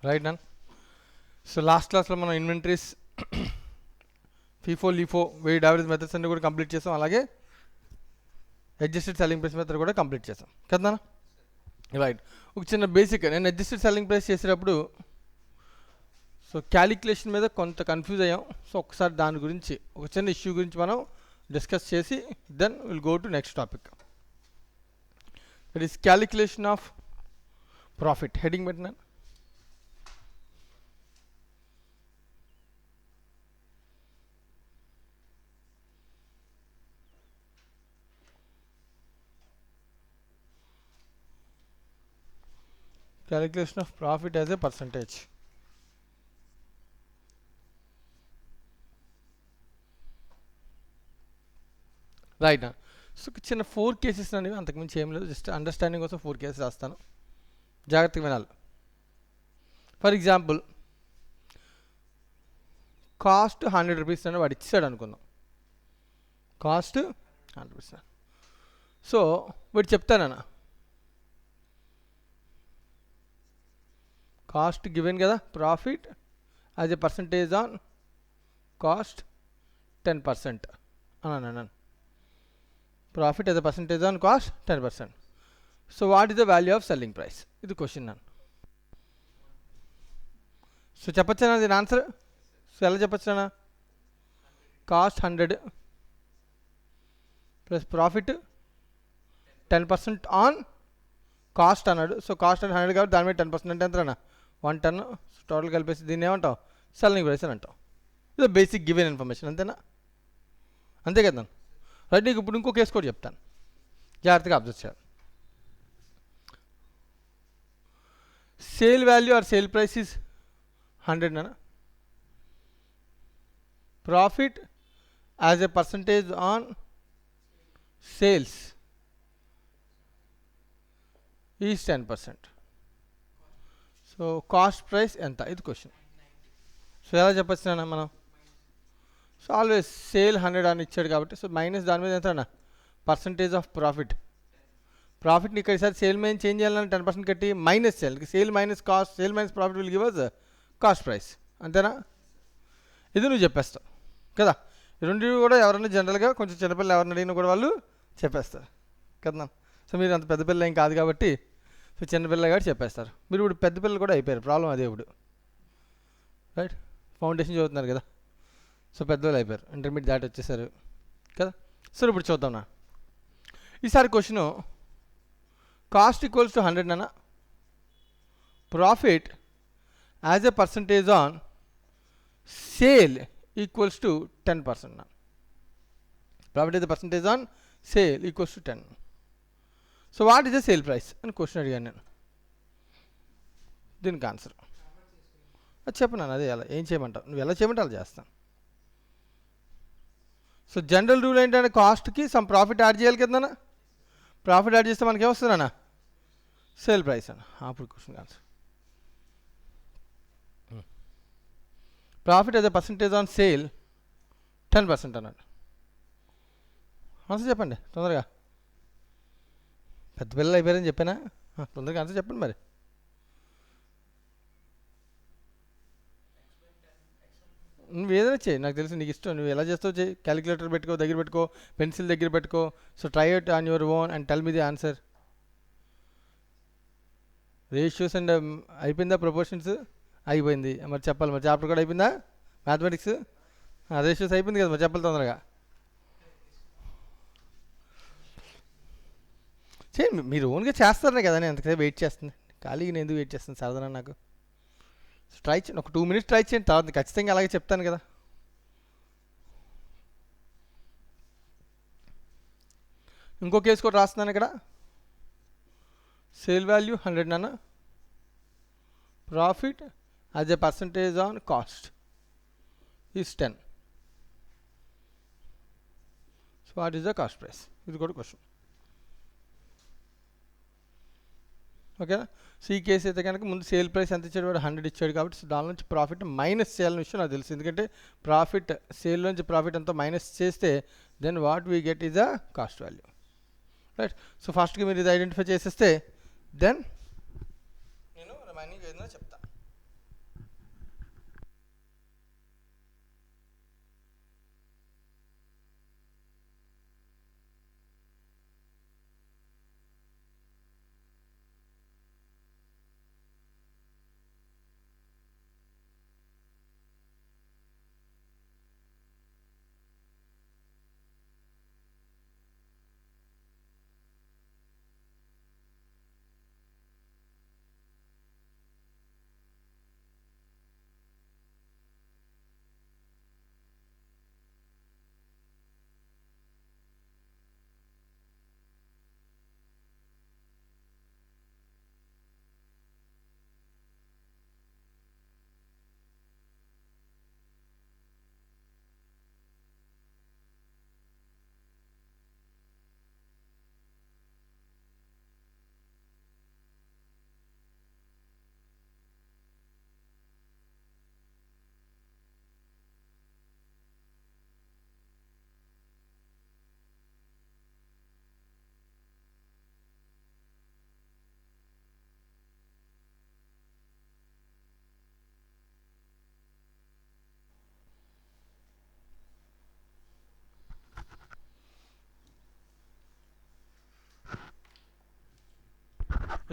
Right నన్. So last క్లాస్లో మనం inventories, FIFO LIFO, wait average methods అన్ని కూడా కంప్లీట్ చేసాం. అలాగే అడ్జస్టెడ్ సెల్లింగ్ ప్రైస్ మెథడ్ కూడా కంప్లీట్ చేసాం కదా. రైట్. ఒక చిన్న బేసిక్, నేను అడ్జస్టెడ్ సెల్లింగ్ ప్రైస్ చేసేటప్పుడు సో క్యాలిక్యులేషన్ మీద కొంత కన్ఫ్యూజ్ అయ్యాం. సో ఒకసారి దాని గురించి ఒక చిన్న ఇష్యూ గురించి మనం డిస్కస్ చేసి then will go to next topic. That is calculation of profit. Heading పెట్టినాను. Calculation of profit as a percentage. Right. So చిన్న 4 కేసెస్ అనేవి, అంతకుమించి ఏం లేదు, జస్ట్ అండర్స్టాండింగ్ కోసం 4 కేసెస్ రాస్తాను, జాగ్రత్తగా వినాలి. ఫర్ ఎగ్జాంపుల్, కాస్ట్ 100 రూపీస్ అని వాడు ఇచ్చాడు అనుకుందాం. Cost 100 rupees. సో వాడు చెప్తానన్నా, కాస్ట్ గివెన్ కదా, profit as a percentage on cost 10% అని అన్నాను. Profit as a percentage on cost 10%. So what is the value of selling price? ఇది క్వశ్చన్ నన్ను. సో చెప్పొచ్చానా దీని ఆన్సర్? సో ఎలా చెప్పొచ్చానా? Cost 100 plus profit 10% on cost అన్నాడు. సో కాస్ట్ అంటే 100 కాబట్టి దాని మీద 10% అంటే ఎంతనా? 1 టన్. టోటల్ కలిపేసి దీన్ని ఏమంటాం? సెల్లింగ్ ప్రైస్ అని అంటాం. ఇది బేసిక్ గివెన్ ఇన్ఫర్మేషన్, అంతేనా? అంతే కదా. రైట్. నీకు ఇప్పుడు ఇంకో కేసు కూడా చెప్తాను, జాగ్రత్తగా అబ్జర్వ్ చేయాలి. Sale value are sale price is 100 నానా. Profit as a percentage on sales is 10%. So cost price ఎంత? ఇది క్వశ్చన్. సో ఎలా చెప్పొచ్చునా మనం? సో ఆల్వేస్ సేల్ 100 అని ఇచ్చాడు కాబట్టి, సో మైనస్ దాని మీద ఎంత అన్న? Percentage of profit. ప్రాఫిట్ని ఇక్కడ ఈసారి సేల్ మీద చేంజ్ చేయాలని 10% కట్టి మైనస్ చేయాలి. Sale minus cost, sale minus profit will give us cost price. అంతేనా? ఇది నువ్వు చెప్పేస్తావు కదా. ఈ రెండు కూడా ఎవరైనా జనరల్గా కొంచెం చిన్నపిల్లలు ఎవరిని అడిగినా కూడా వాళ్ళు చెప్పేస్తారు కదా. సో మీరు అంత పెద్ద పిల్ల ఏం కాదు కాబట్టి, సో చిన్నపిల్ల కాబట్టి చెప్పేస్తారు. మీరు ఇప్పుడు పెద్ద పిల్లలు కూడా అయిపోయారు, ప్రాబ్లం అదే ఇప్పుడు. రైట్. ఫౌండేషన్ చదువుతున్నారు కదా, సో పెద్దవాళ్ళు అయిపోయారు, ఇంటర్మీడియట్ దాటి వచ్చేసారు కదా. సో ఇప్పుడు చూద్దాం నా ఈసారి క్వశ్చను, కాస్ట్ ఈక్వల్స్ టు 100 నానా, profit as a percentage on sale equals to 10% నా. Profit as a percentage on sale equals to 10. So what is the sale price అని క్వశ్చన్ అడిగాను నేను. దీనికి ఆన్సర్ అది చెప్పను. అదే ఎలా ఏం చేయమంటావు, నువ్వు ఎలా చేయమంటే అలా చేస్తాను. సో జనరల్ రూల్ ఏంటంటే కాస్ట్కి సమ్ ప్రాఫిట్ యాడ్ చేయాలి కదన్నా. ప్రాఫిట్ యాడ్ చేస్తే మనకి ఏమొస్తుందన్నా? సేల్ ప్రైస్ అన్న. అప్పుడు question answer. Profit as a percentage on sale 10% అన్నాడు. ఆన్సర్ చెప్పండి తొందరగా. పెద్ద పిల్లలు అయిపోయారని చెప్పానా? తొందరగా ఆన్సర్ చెప్పండి మరి. నువ్వు ఏదైనా చేయి, నాకు తెలుసు నీకు ఇష్టం, నువ్వు ఎలా చేస్తావు చేయి. క్యాలిక్యులేటర్ పెట్టుకో, దగ్గర పెట్టుకో, పెన్సిల్ దగ్గర పెట్టుకో. So try it on your own and tell me the answer. Ratios and అయిపోయిందా? ప్రపోర్షన్స్ అయిపోయింది. మరి చెప్పాలి, మరి చాప్టర్ కూడా అయిపోయిందా? మ్యాథమెటిక్స్ రేషియోస్ అయిపోయింది కదా, మరి చెప్పాలి తొందరగా. చేయండి, మీరు ఓన్గా చేస్తారనే కదా నేను అంతకదే వెయిట్ చేస్తుంది. ఖాళీగా నేను ఎందుకు వెయిట్ చేస్తుంది సరదా నాకు. ట్రై చేయండి, ఒక 2 minutes ట్రై చేయండి, తర్వాత ఖచ్చితంగా అలాగే చెప్తాను కదా. ఇంకో కేసు కూడా రాస్తున్నాను ఇక్కడ. సేల్ వాల్యూ 100 నాన్న, profit as a percentage on cost is 10. So what is the cost price? ఇది కూడా క్వశ్చన్. ఓకేనా. సో ఈ కేసు అయితే కనుక ముందు సేల్ ప్రైస్ ఎంత ఇచ్చాడు? వాడు 100 ఇచ్చాడు కాబట్టి, సో దాని నుంచి ప్రాఫిట్ మైనస్ చేయాలని విషయం నాకు తెలుసు. ఎందుకంటే ప్రాఫిట్ సేల్ నుంచి ప్రాఫిట్ అంతా మైనస్ చేస్తే then what we get is the cost value. Right. So ఫస్ట్గా మీరు ఇది ఐడెంటిఫై చేసేస్తే దెన్ నేను రిమైనింగ్ ఏదైనా చెప్తాను.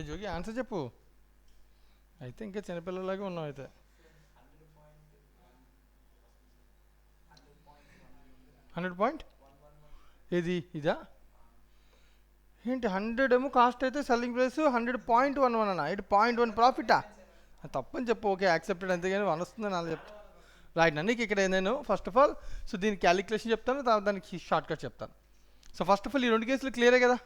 జోగి ఆన్సర్ చెప్పు. అయితే ఇంకా చిన్నపిల్లలాగే ఉన్నావు అయితే. 100 ఏది ఇదా ఏంటి 100 ఏమో కాస్ట్ అయితే సెల్లింగ్ ప్రైస్ 100.11 అన్న. ఇది 0.1 ప్రాఫిటా? తప్పని చెప్పు. ఓకే యాక్సెప్టెడ్, అంతేగాని 1 వస్తుందని అలా చెప్తా. రైట్ అన్న. నీకు ఇక్కడ నేను ఫస్ట్ ఆఫ్ ఆల్ సో దీనికి క్యాలిక్యులేషన్ చెప్తాను, తర్వాత దానికి షార్ట్ కట్ చెప్తాను. సో ఫస్ట్ ఆఫ్ ఆల్ ఈ 2 కేసులు క్లియరే కదా.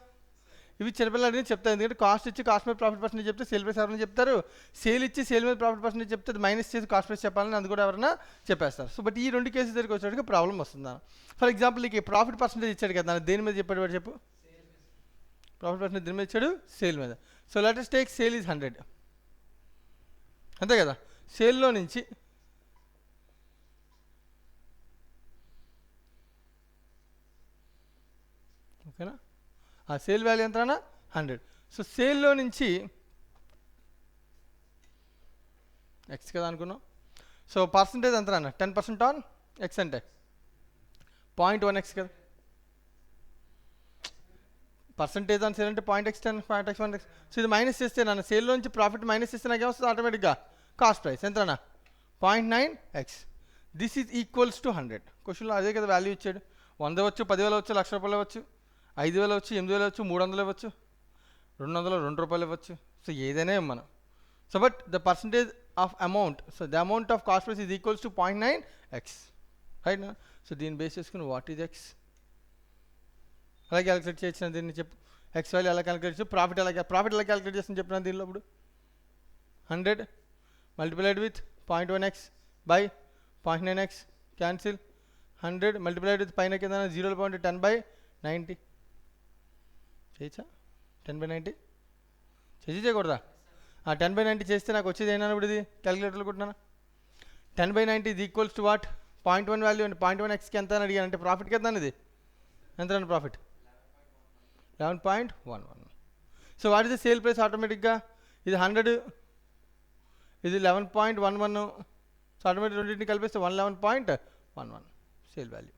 ఇవి చిన్నపిల్లలు చెప్తాను, ఎందుకంటే కాస్ట్ ఇచ్చి కాస్ట్ మీద ప్రాఫిట్ పర్సెంటేజ్ చెప్తే సేల్ ప్రైస్ ఎవరైనా చెప్తారు, సేల్ ఇచ్చి సేల్ మీద ప్రాఫిట్ పర్సెంటేజ్ చెప్తే అది మైనస్ చేసి కాస్ట్ ప్రైస్ చెప్పాలని అది కూడా ఎవరైనా చెప్పేస్తారు. సో బట్ ఈ 2 కేసెస్ దగ్గరికి వచ్చేటికి ప్రాబ్లం వస్తుంది. ఫర్ ఎగ్జాంపుల్ నీకు ప్రాఫిట్ పర్సెంటేజ్ ఇచ్చాడు కదా, దేని మీద చెప్పాడు వాడు చెప్పు. ప్రాఫిట్ పర్సెంటేజ్ దేని మీద ఇచ్చాడు? సేల్ మీద. So let us take sale is 100, అంతే కదా. సేల్లో నుంచి ఓకేనా, ఆ సేల్ వాల్యూ ఎంతనా 100. సో సేల్లో నుంచి ఎక్స్ కదా అనుకున్నాం. సో పర్సంటేజ్ ఎంత అన్న 10% ఆన్ ఎక్స్ అంటే 0.1x కదా. పర్సంటేజ్ ఆన్ సేల్ అంటే 0.x10 0.x1x. సో ఇది మైనస్ చేస్తే నన్ను సేల్లో నుంచి ప్రాఫిట్ మైనస్ చేస్తే నాకు ఏమొస్తుంది ఆటోమేటిక్గా కాస్ట్ ప్రైస్ ఎంతనా 0.9x. This is equals to 100. క్వశ్చన్లో అదే కదా వాల్యూ ఇచ్చాడు. 100 వచ్చు, 10,000 వచ్చు, ₹1,00,000 ఇవ్వచ్చు, 5,000 వచ్చు, 8,000 వచ్చు, 300 ఇవ్వచ్చు, 200, ₹2 ఇవ్వచ్చు. సో ఏదైనా మనం. So but the percentage of amount, so the amount of cost price is equals to 0.9x, right నా. సో దీన్ని బేస్ చేసుకుని వాట్ ఈజ్ ఎక్స్ ఎలా క్యాలిక్యులేట్ చేయొచ్చు దీన్ని చెప్పు. ఎక్స్ వాల్యూ ఎలా క్యాలిక్యులేట్ చేయొచ్చు, ప్రాఫిట్ ఎలా క్యాలిక్యులేట్ చేస్తాను చెప్పిన దీనిలో. ఇప్పుడు 100 multiplied with 0.1x by 0.9x cancel. 100 multiplied with పైన కింద 0.10/90 చేయచ్చా. 10/90 చేయకూడదా? 10/90 చేస్తే నాకు వచ్చేది అయినా ఇప్పుడు ఇది క్యాలిక్యులేటర్లో కొట్టినా. 10/90 ఇది ఈక్వల్స్ టు వాట్, 0.1 వాల్యూ అంటే 0.1xకి ఎంత అని అడిగాను అంటే ప్రాఫిట్కి ఎంత ఇది ఎంత అండి profit 11.11. So what is the sale price ఆటోమేటిక్గా ఇది 100, ఇది 11.11. సో ఆటోమేటిక్ రెండింటిని కలిపిస్తే 111.11 సేల్ వాల్యూ.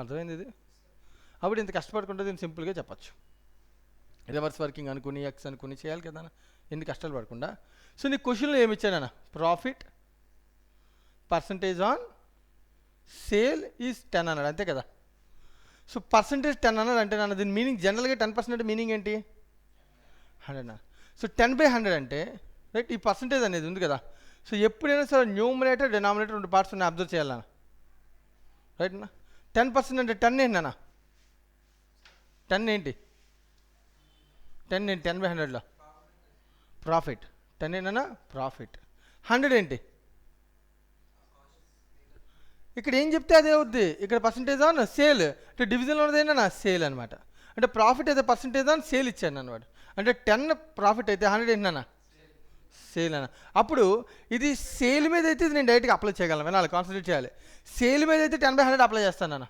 అర్థమైంది ఇది. అప్పుడు ఇంత కష్టపడుకుంటే దీన్ని సింపుల్గా చెప్పచ్చు. రివర్స్ వర్కింగ్ అనుకుని ఎక్స్ అనుకుని చేయాలి కదా, ఎన్ని కష్టాలు పడకుండా. సో నీ క్వశ్చన్లో ఏమి ఇచ్చానన్న, profit percentage on sale is 10 అన్నాడు, అంతే కదా. సో పర్సంటేజ్ 10 అన్నాడు అంటే నాన్న దీని మీనింగ్ జనరల్గా 10% అంటే మీనింగ్ ఏంటి 100 అన్న. సో 10/100 అంటే రైట్ ఈ పర్సంటేజ్ అనేది ఉంది కదా. సో ఎప్పుడైనా సరే న్యూమరేటర్ డినామినేటర్ 2 పార్ట్స్ ఉన్నాయి, అబ్జర్వ్ చేయాలన్నా, రైట్ అన్న. 10% అంటే 10 ఏంటన్నా, 10 ఏంటి 10 ఏంటి 10/100లో ప్రాఫిట్. 10 ఏంటన్నా ప్రాఫిట్. 100 ఏంటి ఇక్కడ ఏం చెప్తే అదే అవుద్ది. ఇక్కడ పర్సంటేజ్ ఆన్ సేల్ అంటే డివిజన్లో ఉన్నది ఏంటన్నా సేల్ అనమాట. అంటే ప్రాఫిట్ అయితే పర్సంటేజ్ ఆన్ సేల్ ఇచ్చాను అనమాట. అంటే 10 ప్రాఫిట్ అయితే 100 ఏంటన్నా సేల్ అన్న. అప్పుడు ఇది సేల్ మీద అయితే ఇది నేను డైరెక్ట్గా అప్లై చేయగలను, వినాలి, కాన్సన్ట్రేట్ చేయాలి. సేల్ మీద అయితే 10/100 అప్లై చేస్తాను అన్న.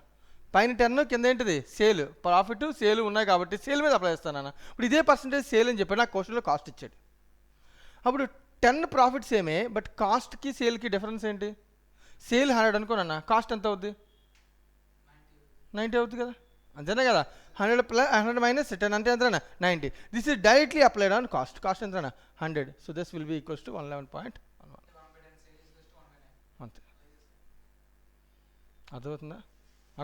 పైన 10 కింద ఏంటిది సేల్, ప్రాఫిట్ సేల్ ఉన్నాయి కాబట్టి సేల్ మీద అప్లై చేస్తాను అన్న. ఇప్పుడు ఇదే పర్సంటేజ్ సేల్ అని చెప్పి నాకు క్వశ్చన్లో కాస్ట్ ఇచ్చాడు. అప్పుడు 10 ప్రాఫిట్ సేమే, బట్ కాస్ట్కి సేల్కి డిఫరెన్స్ ఏంటి. సేల్ 100 అనుకోనన్నా, కాస్ట్ ఎంత అవుద్ది 90 అవుతుంది కదా, అంతేనా కదా. 100 minus 10 అంటే ఎంతనా 90. This is directly applied on cost. Cost ఎంతనా 100. So this will be equals to 111.11. అంతే, అర్థమవుతుందా.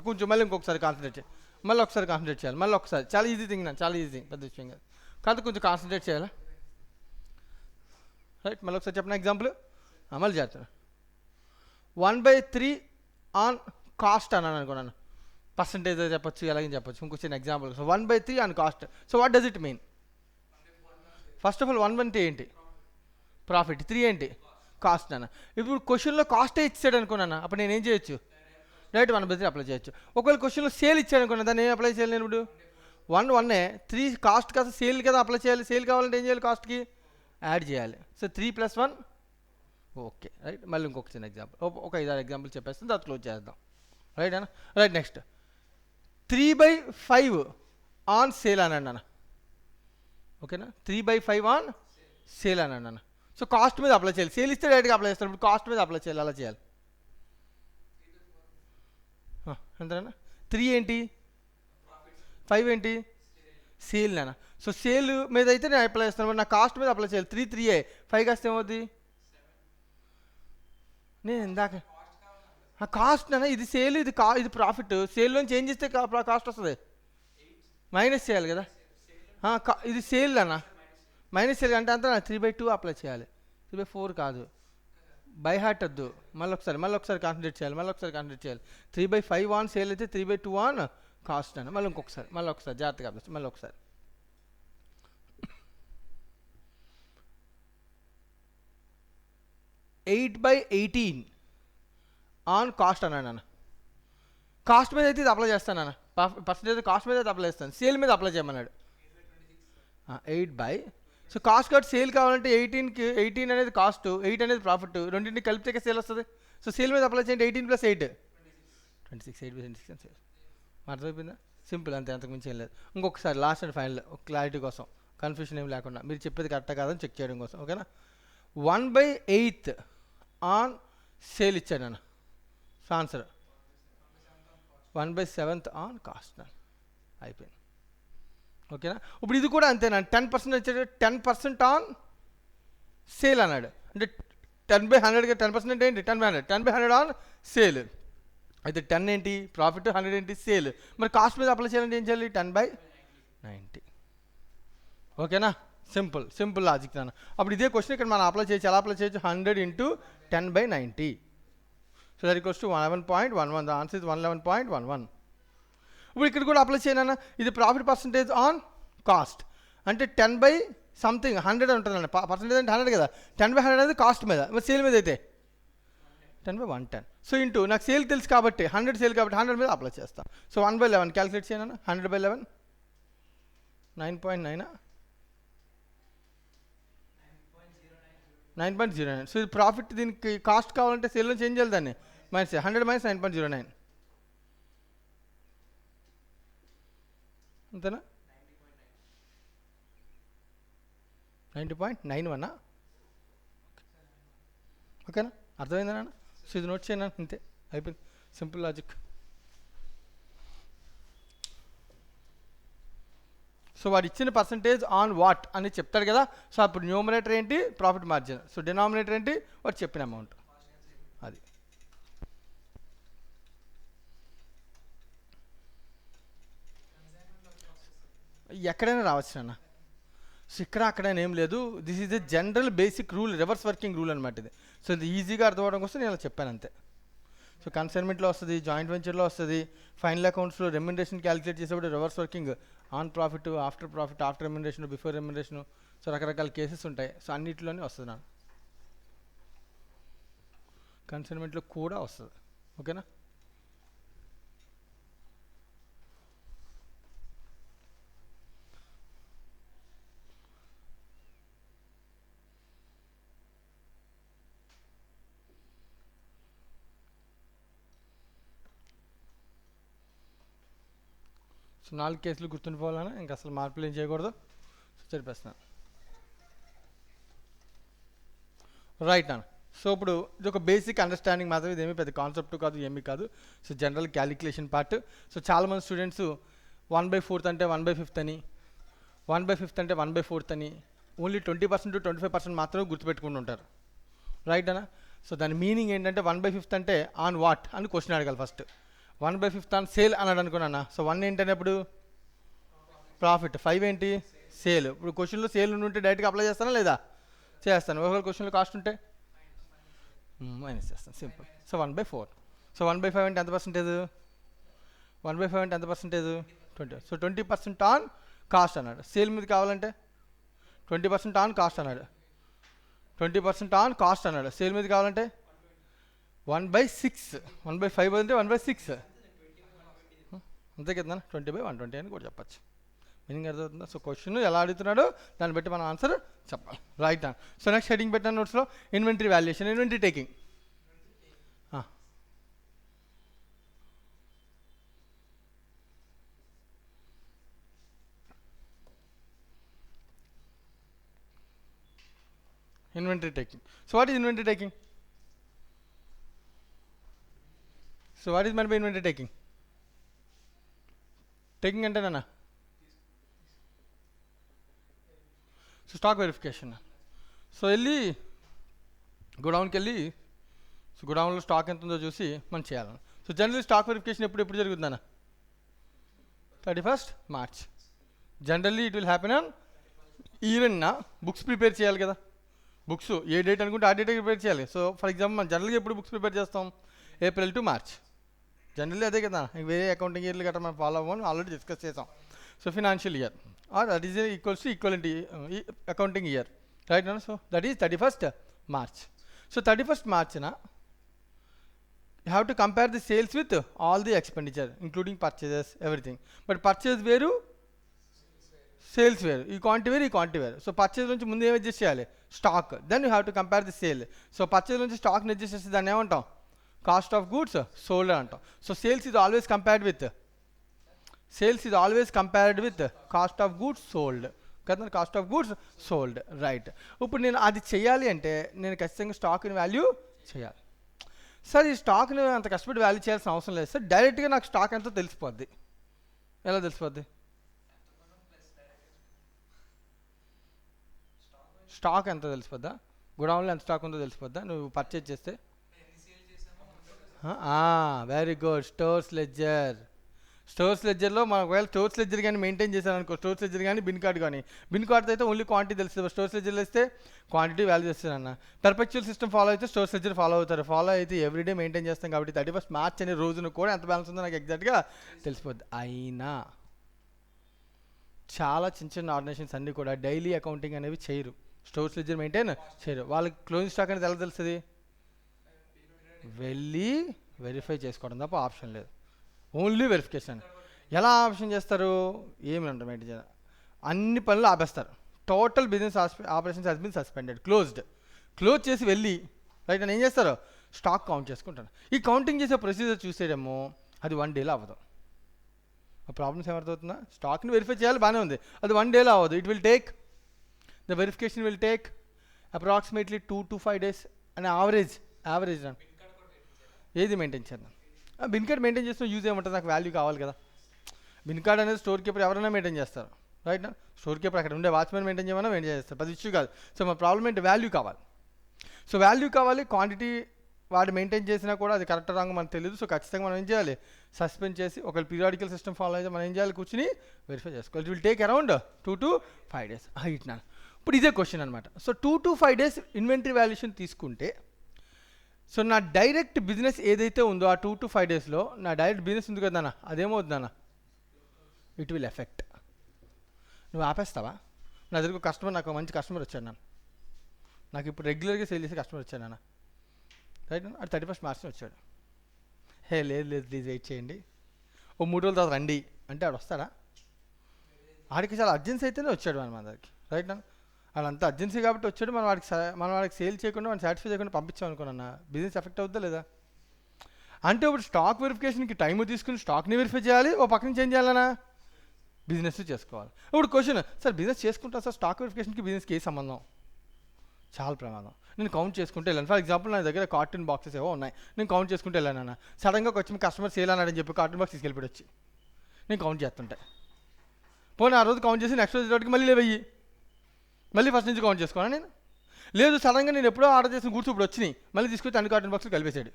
కొంచెం మళ్ళీ ఇంకొకసారి కాన్సన్ట్రేట్ చేయాలి, మళ్ళీ ఒకసారి కాన్సన్ట్రేట్ చేయాలి, మళ్ళీ ఒకసారి. చాలా ఈజీ థింగ్ నా, చాలా ఈజీ, పెద్ద విషయం కాదు. కాదు కొంచెం కాన్సన్ట్రేట్ చేయాలా, రైట్. మళ్ళీ ఒకసారి చెప్పిన ఎగ్జాంపుల్ మళ్ళీ చేస్తాను. 1/3 ఆన్ కాస్ట్ అన్నాను అనుకున్నాను, పర్సంటేజ్ చెప్పచ్చు, ఎలాగని చెప్పచ్చు. ఇంకో చిన్న example. So 1/3 on cost. So what does it mean. First of all 1/3 ఏంటి ప్రాఫిట్, 3 ఏంటి కాస్ట్ అన్న. ఇప్పుడు క్వశ్చన్లో కాస్టే ఇచ్చాడు అనుకున్నాను, అప్పుడు నేను ఏం చేయొచ్చు, డైరెక్ట్ 1/3 అప్లై చేయొచ్చు. ఒకవేళ క్వశ్చన్లో సేల్ ఇచ్చాడు అనుకున్నా, దాన్ని ఏం అప్లై చేయాలి నేను ఇప్పుడు 1 3 కాస్ట్ కాస్త సేల్ కదా అప్లై చేయాలి. సేల్ కావాలంటే ఏం చేయాలి, కాస్ట్కి యాడ్ చేయాలి. So 3 + 1 okay, right. మళ్ళీ ఇంకొక చిన్న ఎగ్జాంపుల్, ఒక 5-6 ఎగ్జాంపుల్ చెప్పేస్తాను, తర్వాత క్లోజ్ చేద్దాం, రైట్ అన్న. రైట్, నెక్స్ట్ 3/5 ఆన్ సేల్ అన్నాడు అన్న, ఓకేనా. 3/5 ఆన్ సేల్ అన్నాడు అన్న. సో కాస్ట్ మీద అప్లై చేయాలి, సేల్ ఇస్తే డైరెక్ట్గా అప్లై చేస్తాను, ఇప్పుడు కాస్ట్ మీద అప్లై చేయాలి, అలా చేయాలి. ఎంతనా 3 ఏంటి 5 ఏంటి సేల్ నాన్న. సో సేల్ మీద అయితే నేను అప్లై చేస్తాను, మరి నా కాస్ట్ మీద అప్లై చేయాలి. 3 5 కాస్ట్ ఏమవుద్ది? నేను ఇందాక కాస్ట్ అన్న, ఇది సేల్, ఇది ప్రాఫిట్. సేల్లో చేంజ్ చేస్తే కాస్ట్ వస్తుంది, మైనస్ చేయాలి కదా. ఇది సేల్ అన్న, మైనస్ చేయాలి అంటే అంతా 3/2 అప్లై చేయాలి, 3/4 కాదు. బై హార్ట్ వద్దు, మళ్ళీ ఒకసారి కాన్సన్ట్రేట్ చేయాలి. 3/5 ఆన్ సేల్ అయితే 3/2 ఆన్ కాస్ట్ అన్న. మళ్ళీ ఒకసారి జాగ్రత్తగా అప్లై, మళ్ళీ ఒకసారి 8/18 ఆన్ కాస్ట్ అన్నాడు అన్న. కాస్ట్ మీద అయితే ఇది అప్లై చేస్తాను అన్న, పర్సంటేజ్ కాస్ట్ మీద అయితే అప్లై చేస్తాను. సేల్ మీద అప్లై చేయమన్నాడు. 8 సో కాస్ట్ కట్ సేల్ కావాలంటే 18 అనేది కాస్ట్, 8 అనేది ప్రాఫిట్, రెండింటిని కలిపితే సేల్ వస్తుంది. సో సేల్ మీద అప్లై చేయండి, 18 + 8 26, 8/26 సేల్. అర్థమైపోయిందా? సింపుల్, అంతే, అంతకుమించి ఏం లేదు. ఇంకొకసారి లాస్ట్ అండ్ ఫైనల్ క్లారిటీ కోసం, కన్ఫ్యూషన్ ఏం లేకుండా, మీరు చెప్పేది కరెక్టా కాదని చెక్ చేయడం కోసం, ఓకేనా. 1/8 ఆన్ సేల్ ఇచ్చాడు అన్న. సో ఆన్సర్ 1/7 ఆన్ కాస్ట్ అయిపోయింది, ఓకేనా. ఇప్పుడు ఇది కూడా అంతేనా, 10% వచ్చేది, 10% ఆన్ సేల్ అన్నాడు. అంటే 10/100 10% అంటే ఏంటి? 10/100, 10/100 ఆన్ సేల్. అయితే 10 ఏంటి ప్రాఫిట్, 100 ఏంటి సేల్. మరి కాస్ట్ మీద అప్లై చేయాలంటే ఏం చేయాలి? 10/90, ఓకేనా. సింపుల్ లాజిక్ నాన్న. అప్పుడు ఇదే క్వశ్చన్ ఇక్కడ మనం అప్లై చేయొచ్చు. ఎలా అప్లై చేయొచ్చు? 100 × 10/90. So that equals to 11.11. The answer is 111.11. ఇప్పుడు ఇక్కడ కూడా అప్లై చేయనన్నా, ఇది ప్రాఫిట్ పర్సంటేజ్ ఆన్ కాస్ట్ అంటే 10/something 100 ఉంటుందండి. పర్సంటేజ్ అంటే 100 కదా, 10/100 అనేది కాస్ట్ మీద, మరి సేల్ మీద అయితే 10/110. సో ఇంటూ నాకు సేల్ తెలుసు కాబట్టి 100 సేల్ కాబట్టి 100 మీద అప్లై చేస్తాను. సో 1/11 క్యాలిక్యులేట్ చేయను. 100/11 9.9, 9.09. సో ఇది ప్రాఫిట్, దీనికి కాస్ట్ కావాలంటే సేల్లో చేంజ్ చేయాలి దాన్ని, మైనస్ 100 - 9.09 అంతేనా? 90.91, ఓకేనా. అర్థమైందా నాన్న? సో ఇది నోట్ చేయను, అంతే, అయిపోయింది, సింపుల్ లాజిక్. సో వాడు ఇచ్చిన పర్సంటేజ్ ఆన్ వాట్ అని చెప్తాడు కదా. సో అప్పుడు న్యూమరేటర్ ఏంటి? Profit margin. సో డినామినేటర్ ఏంటి? వాడు చెప్పిన అమౌంట్. అది ఎక్కడైనా రావచ్చు అన్న. సో ఇక్కడ అక్కడైనా ఏం లేదు. This is a general basic rule, reverse working rule అనమాట ఇది. సో ఇది ఈజీగా అర్థం అవడం కోసం నేను ఇలా చెప్పాను అంతే. సో కన్సైన్మెంట్లో వస్తుంది, జాయింట్ వెంచర్లో వస్తుంది, ఫైనల్ అకౌంట్స్లో రెమ్యునరేషన్ క్యాలిక్యులేట్ చేసేప్పుడు reverse working, on profit, after remuneration, before remuneration. So రకరకాల కేసెస్ ఉంటాయి. సో అన్నింటిలోనే వస్తుంది నాకు, కన్సైన్మెంట్లో కూడా వస్తుంది, ఓకేనా. సో 4 కేసులు గుర్తుండిపోవాలన్నా, ఇంకా అసలు మార్పులు ఏం చేయకూడదు. సో చెప్పేస్తున్నాను, రైట్ అన్న. సో ఇప్పుడు ఇది ఒక బేసిక్ అండర్స్టాండింగ్ మాత్రం, ఇదేమీ పెద్ద కాన్సెప్ట్ కాదు, ఏమీ కాదు. So general calculation part. So చాలామంది స్టూడెంట్స్ 1/4 అంటే 1/5 అని, 1/5 అంటే 1/4 అని, ఓన్లీ 20% to 25% మాత్రమే గుర్తుపెట్టుకుంటూ ఉంటారు, రైట్ అన్న. సో దాని మీనింగ్ ఏంటంటే 1/5 అంటే ఆన్ వాట్ అని క్వశ్చన్ అడగాలి ఫస్ట్. 1/5 ఆన్ సేల్ అన్నాడు అనుకున్నా. సో 1 ఏంటంటే ఇప్పుడు ప్రాఫిట్, 5 ఏంటి సేల్. ఇప్పుడు క్వశ్చన్లో సేల్ ఉంటే డైరెక్ట్గా అప్లై చేస్తానా లేదా? చేస్తాను. ఒకవేళ క్వశ్చన్లో కాస్ట్ ఉంటే మైనస్ చేస్తాను, సింపుల్. సో 1/4. సో 1/5 అంటే ఎంత పర్సెంటేజ్? 1/5 అంటే ఎంత పర్సెంటేజ్? 20. సో 20% ఆన్ కాస్ట్ అన్నాడు. సేల్ మీద కావాలంటే 20% ఆన్ కాస్ట్ అన్నాడు, 20% ఆన్ కాస్ట్ అన్నాడు. సేల్ మీద కావాలంటే 1/6. 1/5 అంటే 1/6 అంతే కదా, 20/120 అని కూడా చెప్పచ్చు. మీనింగ్ అర్థమవుతుందా? సో క్వశ్చన్ ఎలా అడుగుతున్నాడో దాన్ని బట్టి మనం ఆన్సర్ చెప్పాలి, రైట్. సో నెక్స్ట్ హెడింగ్ పెట్టిన నోట్స్లో inventory valuation, inventory taking. Inventory taking. So what is inventory taking? So what is meant by inventory taking? Taking అంటేనా సో స్టాక్ వెరిఫికేషన్. సో వెళ్ళి గోడౌన్కి వెళ్ళి సో గోడౌన్లో స్టాక్ ఎంత ఉందో చూసి మనం చేయాలి. సో జనరల్లీ స్టాక్ వెరిఫికేషన్ ఎప్పుడు జరుగుతుందన్న 31st March. Generally it will happen on even books prepare చేయాలి కదా, బుక్స్ ఏ డేట్ అనుకుంటే ఆ డేట్ ప్రిపేర్ చేయాలి. సో ఫర్ ఎగ్జాంపుల్ మనం జనరల్గా ఎప్పుడు బుక్స్ ప్రిపేర్ చేస్తాం, April to March. జనరల్లీ అదే కదా, వేరే అకౌంటింగ్ ఇయర్లు గట్రా మనం ఫాలో అవ్వమని ఆల్రెడీ డిస్కస్ చేసాం. So financial year are that is equals to equal accounting year, right? So that is 31st March. So 31st March you have to compare the sales with all the expenditure including purchases, everything. But purchase వేరు, sales వేరు, ఈ quantity వేరు, ఈ quantity వేరు. So purchase నుంచి ముందు ఏం adjust చేయాలి, stock. Then you have to compare the sale. So purchase నుంచి స్టాక్ని అడ్జస్ట్ చేస్తే దాన్ని ఏమంటాం, కాస్ట్ ఆఫ్ గూడ్స్ సోల్డ్ అంటాం. So sales is always compared with cost of goods sold కదా, cost of goods sold, right? ఇప్పుడు నేను అది చేయాలి అంటే నేను ఖచ్చితంగా స్టాక్ని వాల్యూ చేయాలి. సార్ ఈ స్టాక్ని అంత కష్టపడి వాల్యూ చేయాల్సిన అవసరం లేదు సార్, డైరెక్ట్గా నాకు స్టాక్ ఎంతో తెలిసిపోద్ది. ఎలా తెలిసిపోద్ది? స్టాక్ ఎంత తెలిసిపోద్దా, గోడౌన్లో ఎంత స్టాక్ ఉందో తెలిసిపోద్దా నువ్వు పర్చేజ్ చేస్తే? Very good. స్టోర్స్ లెడ్జర్లో మనం ఒకవేళ స్టోర్స్ లెడ్జర్ కానీ మెయింటైన్ చేశారనుకో, స్టోర్స్ లెడ్జర్ కానీ బిన్ కార్డ్ కానీ, బిన్ కార్డ్తో అయితే ఓన్లీ క్వాంటిటీ తెలుస్తుంది, స్టోర్స్ లెడ్జర్లో ఇస్తే క్వాంటిటీ వాల్యూ చేస్తారన్న. పర్పెక్చువల్ సిస్టమ్ ఫాలో అయితే స్టోర్స్ లెడ్జర్ ఫాలో అవుతారు, ఫాలో అయితే ఎవ్రీడే మెయింటైన్ చేస్తాం కాబట్టి 31st March అనే రోజున కూడా ఎంత బ్యాలెన్స్ ఉందో నాకు ఎగ్జాక్ట్గా తెలిసిపోద్ది. అయినా చాలా చిన్న ఆర్గనైజేషన్స్ అన్నీ కూడా డైలీ అకౌంటింగ్ అనేవి చేయరు, స్టోర్స్ లెడ్జర్ మెయింటైన్ చేయరు. వాళ్ళకి క్లోజింగ్ స్టాక్ అనేది ఎలా తెలుస్తుంది, వెళ్ళి వెరిఫై చేసుకోవడం తప్ప ఆప్షన్ లేదు, ఓన్లీ వెరిఫికేషన్. ఎలా ఆప్షన్ చేస్తారు, ఏమి అంటారు, మెయింటైన్ చేయాలి, అన్ని పనులు ఆపేస్తారు. Total business operations has been suspended, close చేసి వెళ్ళి రైట్ అని ఏం చేస్తారు, స్టాక్ కౌంట్ చేసుకుంటారు. ఈ కౌంటింగ్ చేసే ప్రొసీజర్ చూసేదేమో అది 1 dayలో అవ్వదు. ఆ ప్రాబ్లమ్స్ ఏమర్థమవుతుందా, స్టాక్ని వెరిఫై చేయాలి బాగానే ఉంది, అది 1 dayలో అవ్వదు. It will take the verification will take approximately 2 to 5 days అని యావరేజ్ ఏది మెయింటైన్ చేద్దాం. బిన్ కార్డ్ మెయింటైన్ చేస్తున్న యూజ్ ఏమంటుంది, నాకు వాల్యూ కావాలి కదా. బిన్ కార్డ్ అనేది స్టోర్ కీపర్ ఎవరైనా మెయింటైన్ చేస్తారు, రైట్? స్టోర్ కీపర్ అక్కడ ఉండే వాచ్మెన్ మెయింటైన్ చేయమన్నా మెయింటైన్ చేస్తారు, అది ఇష్యూ కాదు. సో మా ప్రాబ్లం ఏంటి, వాల్యూ కావాలి. సో వాల్యూ కావాలి, క్వాంటిటీ వాడు మెయింటైన్ చేసినా కూడా అది కరెక్ట్ రాంగ్ మనకు తెలియదు. సో ఖచ్చితంగా మనం ఏం చేయాలి, సస్పెండ్ చేసి ఒకవేళ పీరియాడికల్ సిస్టమ్ ఫాలో అయితే మనం ఏం చేయాలి, కూర్చుని వెరిఫై చేసుకోవాలి. It will take around 2 to 5 days. ఇట్నా ఇప్పుడు ఇదే క్వశ్చన్ అనమాట. So 2 to 5 days inventory valuation తీసుకుంటే, సో నా డైరెక్ట్ బిజినెస్ ఏదైతే ఉందో ఆ 2 to 5 daysలో నా డైరెక్ట్ బిజినెస్ ఉంది కదా, అదేమవుతుందన్న, ఇట్ విల్ ఎఫెక్ట్. నువ్వు ఆపేస్తావా? నా దగ్గర కస్టమర్, నాకు మంచి కస్టమర్ వచ్చాడు నాకు ఇప్పుడు రెగ్యులర్గా సేల్ చేసే కస్టమర్ వచ్చాడు రైట్? అది 31st March వచ్చాడు. లేదు ప్లీజ్ వెయిట్ చేయండి, ఓ 3 రోజుల తర్వాత రండి అంటే ఆడు వస్తాడా? ఆడికి చాలా అర్జెన్సీ అయితేనే వచ్చాడు మన దగ్గరికి, రైట్? వాళ్ళంతా అర్జెన్సీ కాబట్టి వచ్చాడు, మనం వాడికి సేల్ చేయకుండా, మనం సాటిస్ఫై చేయకుండా పంపించాం అనుకున్నా, బిజినెస్ ఎఫెక్ట్ అవుతుందా లేదా? అంటే ఇప్పుడు స్టాక్ వెరిఫికేషన్కి టైం తీసుకుని స్టాక్ని వెరిఫై చేయాలి, ఓ పక్క నుంచి ఏం చేయాలన్నా, బిజినెస్ చేసుకోవాలి. ఇప్పుడు క్వశ్చన్, సార్ బిజినెస్ చేసుకుంటా సార్, స్టాక్ వెరిఫికేషన్కి బిజినెస్కి ఏ సంబంధం? చాలా ప్రమాదం. నేను కౌంట్ చేసుకుంటూ వెళ్ళాను. ఫర్ ఎగ్జాంపుల్ నా దగ్గర కార్టూన్ బాక్సెస్ ఏవో ఉన్నాయి, నేను కౌంట్ చేసుకుంటూ వెళ్ళాను. సడన్గా వచ్చి కస్టమర్ సేల్ అన్నాడని చెప్పి కార్టూన్ బాక్స్ తీసుకెళ్ళిపోయి వచ్చి నేను కౌంట్ చేస్తుంటే, పోనీ ఆ రోజు కౌంట్ చేసి నెక్స్ట్ రోజు రోజుకి మళ్ళీ వెయ్యి, మళ్ళీ ఫస్ట్ నుంచి కౌంట్ చేసుకోవాలి నేను. లేదు సడన్గా నేను ఎప్పుడో ఆర్డర్ చేసిన గుడ్స్ ఇప్పుడు వచ్చినాయి, మళ్ళీ తీసుకొచ్చి అన్ని కార్టూన్ బాక్స్లు కలిపేశాడు.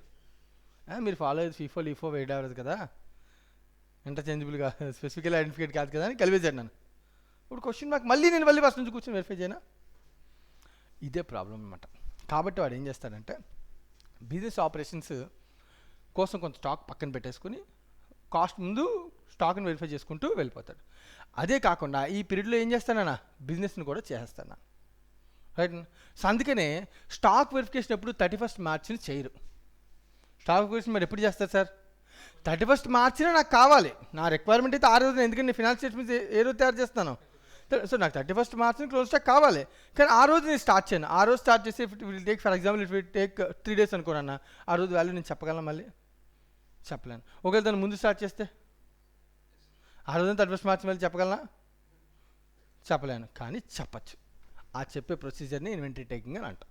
మీరు ఫాలో అయ్యేది ఫీఫో లీఫో వెయిట్ అవ్వదు కదా, ఇంటర్చేంజబుల్గా స్పెసిఫికల్ ఐడెంటిఫికేట్ కాదు కదా అని కలిపేశాడు నన్ను. ఇప్పుడు క్వశ్చన్ నాకు మళ్ళీ ఫస్ట్ నుంచి కూర్చొని వెరిఫై చేయనా? ఇదే ప్రాబ్లం అనమాట. కాబట్టి వాడు ఏం చేస్తాడంటే బిజినెస్ ఆపరేషన్స్ కోసం కొంత స్టాక్ పక్కన పెట్టేసుకుని కాస్ట్ ముందు స్టాక్ని వెరిఫై చేసుకుంటూ వెళ్ళిపోతాడు. అదే కాకుండా ఈ పీరియడ్లో ఏం చేస్తానన్నా, బిజినెస్ని కూడా చేస్తాను, రైట్? సో అందుకనే స్టాక్ వెరిఫికేషన్ ఎప్పుడు 31st March చేయరు. స్టాక్ వెరిఫికేషన్ మరి ఎప్పుడు చేస్తారు సార్? 31st March నాకు కావాలి, నా రిక్వైర్మెంట్ అయితే ఆ రోజున, ఎందుకంటే నేను ఫినాన్స్ స్టేట్మెంట్స్ ఏ రోజు తయారు చేస్తాను. సో నాకు 31st March క్లోజ్ స్టాక్ కావాలి, కానీ ఆ రోజు నేను స్టార్ట్ చేయను. ఆ రోజు స్టార్ట్ చేసి will take for example it will take 3 days అనుకోనన్నా, ఆ రోజు వాల్యూ నేను చెప్పగలను? మళ్ళీ చెప్పలేను. ఒకవేళ దాన్ని ముందు స్టార్ట్ చేస్తే ఆ రోజున 31st March మళ్ళీ చెప్పగలనా? చెప్పలేను, కానీ చెప్పచ్చు. ఆ చెప్పే ప్రొసీజర్ని ఇన్వెంటరీ టేకింగ్ అని అంట.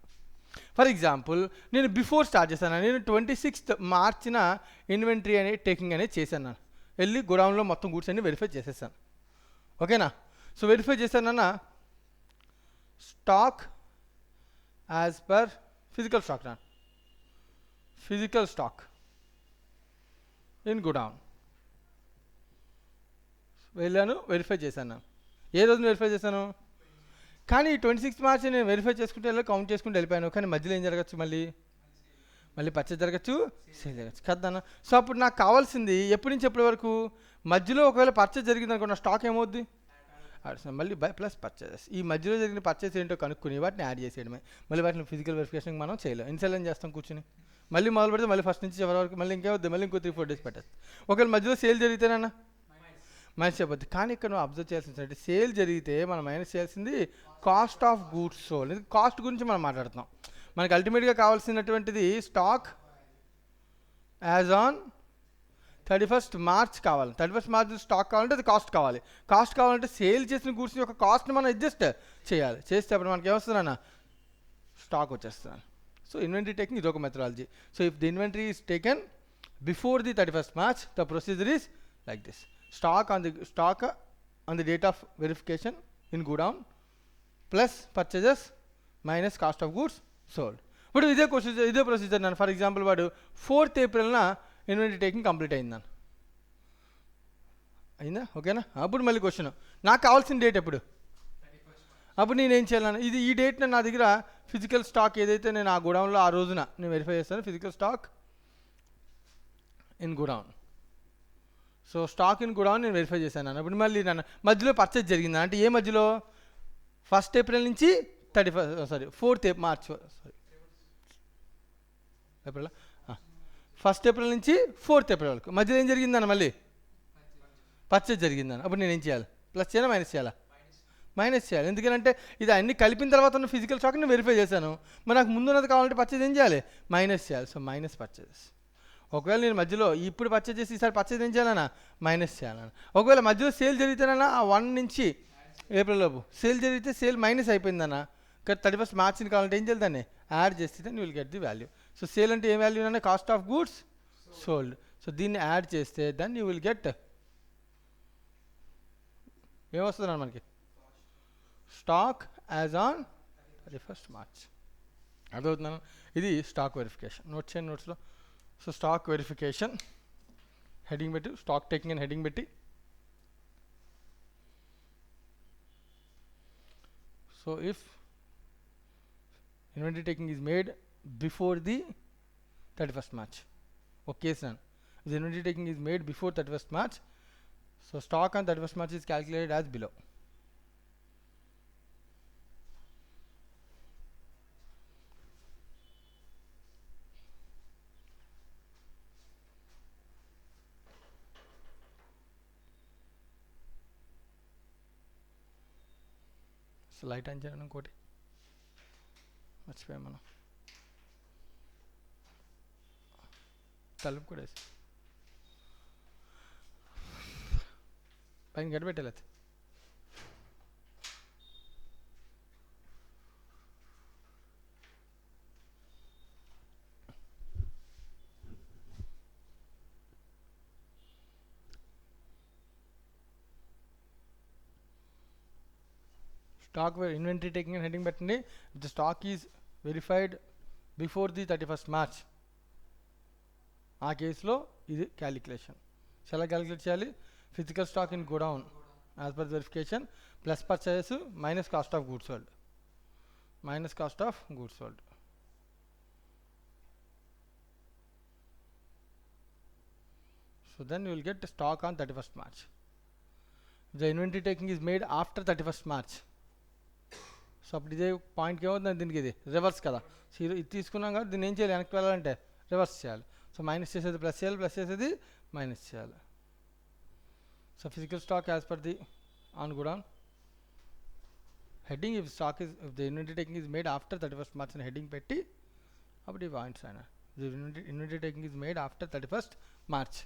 ఫర్ ఎగ్జాంపుల్ నేను బిఫోర్ స్టార్ట్ చేశాను, నేను 26th March ఇన్వెంటరీ అనే టేకింగ్ అనేది చేశాను. వెళ్ళి గోడౌన్లో మొత్తం గూడ్స్ అన్ని వెరిఫై చేసేసాను, ఓకేనా? సో వెరిఫై చేశానన్నా, stock as per physical stock నా ఫిజికల్ స్టాక్ ఇన్ గుడౌన్ వెళ్ళాను, వెరిఫై చేశాను. ఏ రోజున వెరిఫై చేశాను? కానీ 26 మార్చి నేను వెరిఫై చేసుకుంటే వెళ్ళి కౌంట్ చేసుకుంటూ వెళ్ళిపోయాను. కానీ మధ్యలో ఏం జరగచ్చు? మళ్ళీ పర్చేజ్ జరగచ్చు, సేల్ జరగచ్చు కదా. సో అప్పుడు నాకు కావాల్సింది ఎప్పటి నుంచి ఎప్పటి వరకు? మధ్యలో ఒకవేళ పర్చేజ్ జరిగింది అనుకో, నా స్టాక్ ఏమవుద్ది? మళ్ళీ బై ప్లస్ పర్చేజెస్. ఈ మధ్యలో జరిగిన పర్చేజ్ ఏంటో కనుక్కుని వాటిని యాడ్ చేసేయడమే. మళ్ళీ వాటిని ఫిజికల్ వెరిఫికేషన్ మనం చేయలేం. ఇన్సెల్ ఏం చేస్తాం? కూర్చుని మళ్ళీ మొదలు పెడితే మళ్ళీ ఫస్ట్ నుంచి చివరి వరకు మళ్ళీ ఇంకేమవుద్ది? మళ్ళీ ఇంకో 3-4 డేస్ పెట్టేస్తుంది. ఒకవేళ మధ్యలో సేల్ జరిగితేనన్నా మైనస్ అయిపోద్ది. కానీ ఇక్కడ నువ్వు అబ్జర్వ్ చేయాల్సింది సేల్ జరిగితే మనం మైనస్ చేయాల్సింది cost of goods sold. Cost గురించి మనం మాట్లాడుతున్నాం. మనకి అల్టిమేట్గా కావాల్సినటువంటిది stock as on 31st March కావాలి. 31st మార్చ్ స్టాక్ కావాలంటే అది కాస్ట్ కావాలి. కాస్ట్ కావాలంటే సేల్ చేసిన గూడ్స్ యొక్క కాస్ట్ని మనం అడ్జస్ట్ చేయాలి. చేస్తే అప్పుడు మనకి ఏమొస్తుందన్న? స్టాక్ వచ్చేస్తుంది. సో ఇన్వెంటరీ టేకింగ్ ఇది ఒక methodology. So if the inventory is taken before the 31st March, the procedure is like this. Stock on the date of verification in godown plus purchases minus cost of goods sold. ఇప్పుడు ఇదే procedure నన్ను for example వాడు 4th ఏప్రిల్న inventory taking complete అయిందని అయిందా? ఓకేనా? అప్పుడు మళ్ళీ question, నాకు కావాల్సిన డేట్ ఎప్పుడు? అప్పుడు నేనేం చేయాలను? ఈ డేట్న నా దగ్గర ఫిజికల్ స్టాక్ ఏదైతే నేను ఆ గోడౌన్లో ఆ రోజున నేను వెరిఫై చేస్తాను, physical stock in godown. So stock in godown నేను వెరిఫై చేశాను. అప్పుడు మళ్ళీ నన్ను మధ్యలో పర్చేజ్ జరిగిందా అంటే ఏ మధ్యలో? 1st ఏప్రిల్ నుంచి 4th March April 1st April నుంచి 4th ఏప్రిల్ వరకు మధ్యలో ఏం జరిగిందన్న? మళ్ళీ పర్చేజ్ జరిగిందని. అప్పుడు నేను ఏం చేయాలి? ప్లస్ చేయాలా మైనస్ చేయాలా? మైనస్ చేయాలి. ఎందుకంటే ఇది అన్ని కలిపిన తర్వాత ఉన్న ఫిజికల్ స్టాక్ నేను వెరిఫై చేశాను. మరి నాకు ముందున్నది కావాలంటే పర్చేజ్ ఏం చేయాలి? మైనస్ చేయాలి. So minus purchases. ఒకవేళ నేను మధ్యలో ఇప్పుడు పర్చేజ్ చేసి ఈసారి పర్చేజ్ ఏం చేయాలన్నా? మైనస్ చేయాలన్నా. ఒకవేళ మధ్యలో సేల్ జరిగితేనన్నా ఆ 1 నుంచి ఏప్రిల్ లోపు సేల్ జరిగితే సేల్ మైనస్ అయిపోయిందన్న. ఇక్కడ 31st మార్చిని కావాలంటే ఏం చేయాలి? దాన్ని యాడ్ చేస్తే then you will get the value. So sale అంటే ఏ వాల్యూ అన్నా? Cost of goods sold. So దీన్ని యాడ్ చేస్తే దెన్ యూ విల్ గెట్ ఏమొస్తుందన్న మనకి? Stock as on 31st March. అర్థమవుతున్నాను? ఇది స్టాక్ వెరిఫికేషన్. నోట్ చేయండి నోట్స్లో. సో స్టాక్ వెరిఫికేషన్ హెడింగ్ పెట్టి, స్టాక్ టేకింగ్ అని హెడింగ్ పెట్టి, so if inventory taking is made before the 31st March, okay sir, the inventory taking is made before 31st March, so stock on 31st March is calculated as below. So light on చేయడం ఇంకోటి మర్చిపోయాం మనం, తలుపు కూడా వేసి పైన గడ్డ పెట్టాలి. స్టాక్ ఇన్వెంటరీ టేకింగ్ అని హెడ్డింగ్ పెట్టండి. The stock is verified before the 31st March. ఆ కేసులో ఇది క్యాలిక్యులేషన్. చాలా క్యాలిక్యులేట్ చేయాలి. Physical stock in godown as per verification plus purchase minus cost of goods sold, minus cost of goods sold. So then you will get stock on 31st March. The inventory taking is made after 31st March. So అప్పుడు ఇదే పాయింట్కి ఏమవుతుంది, దీనికి ఇది reverse కదా. So ఇది తీసుకున్నాం కాబట్టి దీన్ని ఏం చేయాలి, వెనక్కి వెళ్ళాలంటే రివర్స్ చేయాలి. సో మైనస్ చేసేది ప్లస్ చేయాలి, ప్లస్ చేసేది మైనస్ చేయాలి. So physical stock as per the on godown heading, if stock is if the inventory taking is made after 31st March అని హెడ్డింగ్ పెట్టి అప్పుడు ఈ పాయింట్స్ అయినా the inventory taking is made after 31st March.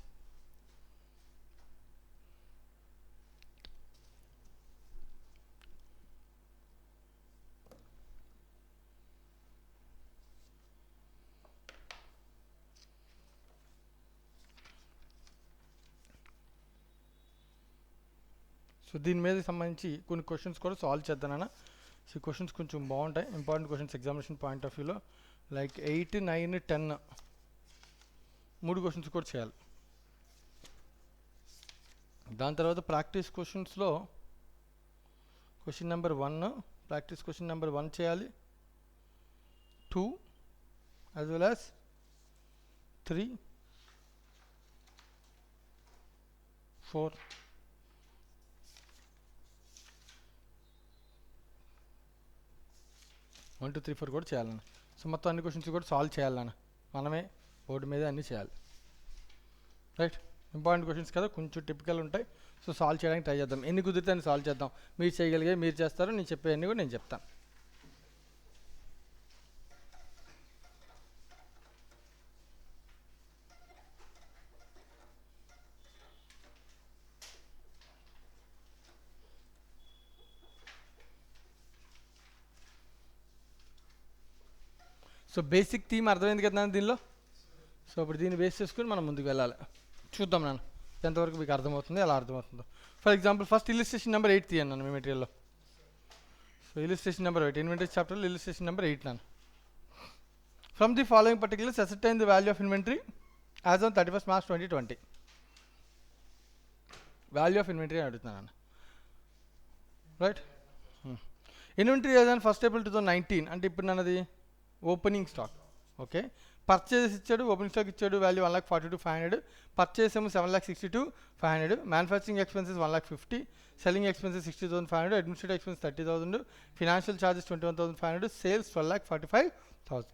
So దీని మీద సంబంధించి కొన్ని questions కూడా సాల్వ్ చేద్దానన్నా. సో క్వశ్చన్స్ కొంచెం బాగుంటాయి, important questions examination point of వ్యూలో. లైక్ 8, 9, 10 3 క్వశ్చన్స్ కూడా చేయాలి. దాని తర్వాత ప్రాక్టీస్ క్వశ్చన్స్లో question number 1 practice question number 1 చేయాలి, 2 as well as 3, 4, 1, 2, 3, 4 కూడా చేయాలన్న. సో మొత్తం అన్ని క్వశ్చన్స్ కూడా సాల్వ్ చేయాలన్న, మనమే బోర్డు మీద అన్నీ చేయాలి. రైట్, ఇంపార్టెంట్ క్వశ్చన్స్ కదా, కొంచెం టిపికల్ ఉంటాయి. సో సాల్వ్ చేయడానికి ట్రై చేద్దాం, ఎన్ని కుదిరితే అన్ని సాల్వ్ చేద్దాం. మీరు చేయగలిగే మీరు చేస్తారు, నేను చెప్పేవన్నీ కూడా నేను చెప్తాను. సో బేసిక్ థీమ్ అర్థమైంది కదా దీనిలో. సో ఇప్పుడు దీన్ని బేస్ చేసుకుని మనం ముందుకు వెళ్ళాలి. చూద్దాం నాన్న ఎంతవరకు మీకు అర్థమవుతుంది, ఎలా అర్థమవుతుందో. For example first illustration number 8 తీయండి నన్ను మీ మెటీరియల్లో. సో ఇలిస్ట్రేషన్ నెంబర్ 8 ఇన్వెంటరీ చాప్టర్లో ఇలిస్ట్రేషన్ నెంబర్ 8 నాన్న. From the following particulars ascertain the value of inventory as on 31st March 2020. Value of inventory అని అడుగుతున్నాను. Right, inventory as on 1st April 2019 అంటే ఇప్పుడు నన్నది opening stock. Okay, purchase ఇచ్చాడు, opening stock ఇచ్చాడు, value 1,42,500, purchase ఏమో 7,62,500, manufacturing expenses 1,50,000, selling expenses 60,500, administrative expense 30,000, financial charges 21,500, sales 12,45,000.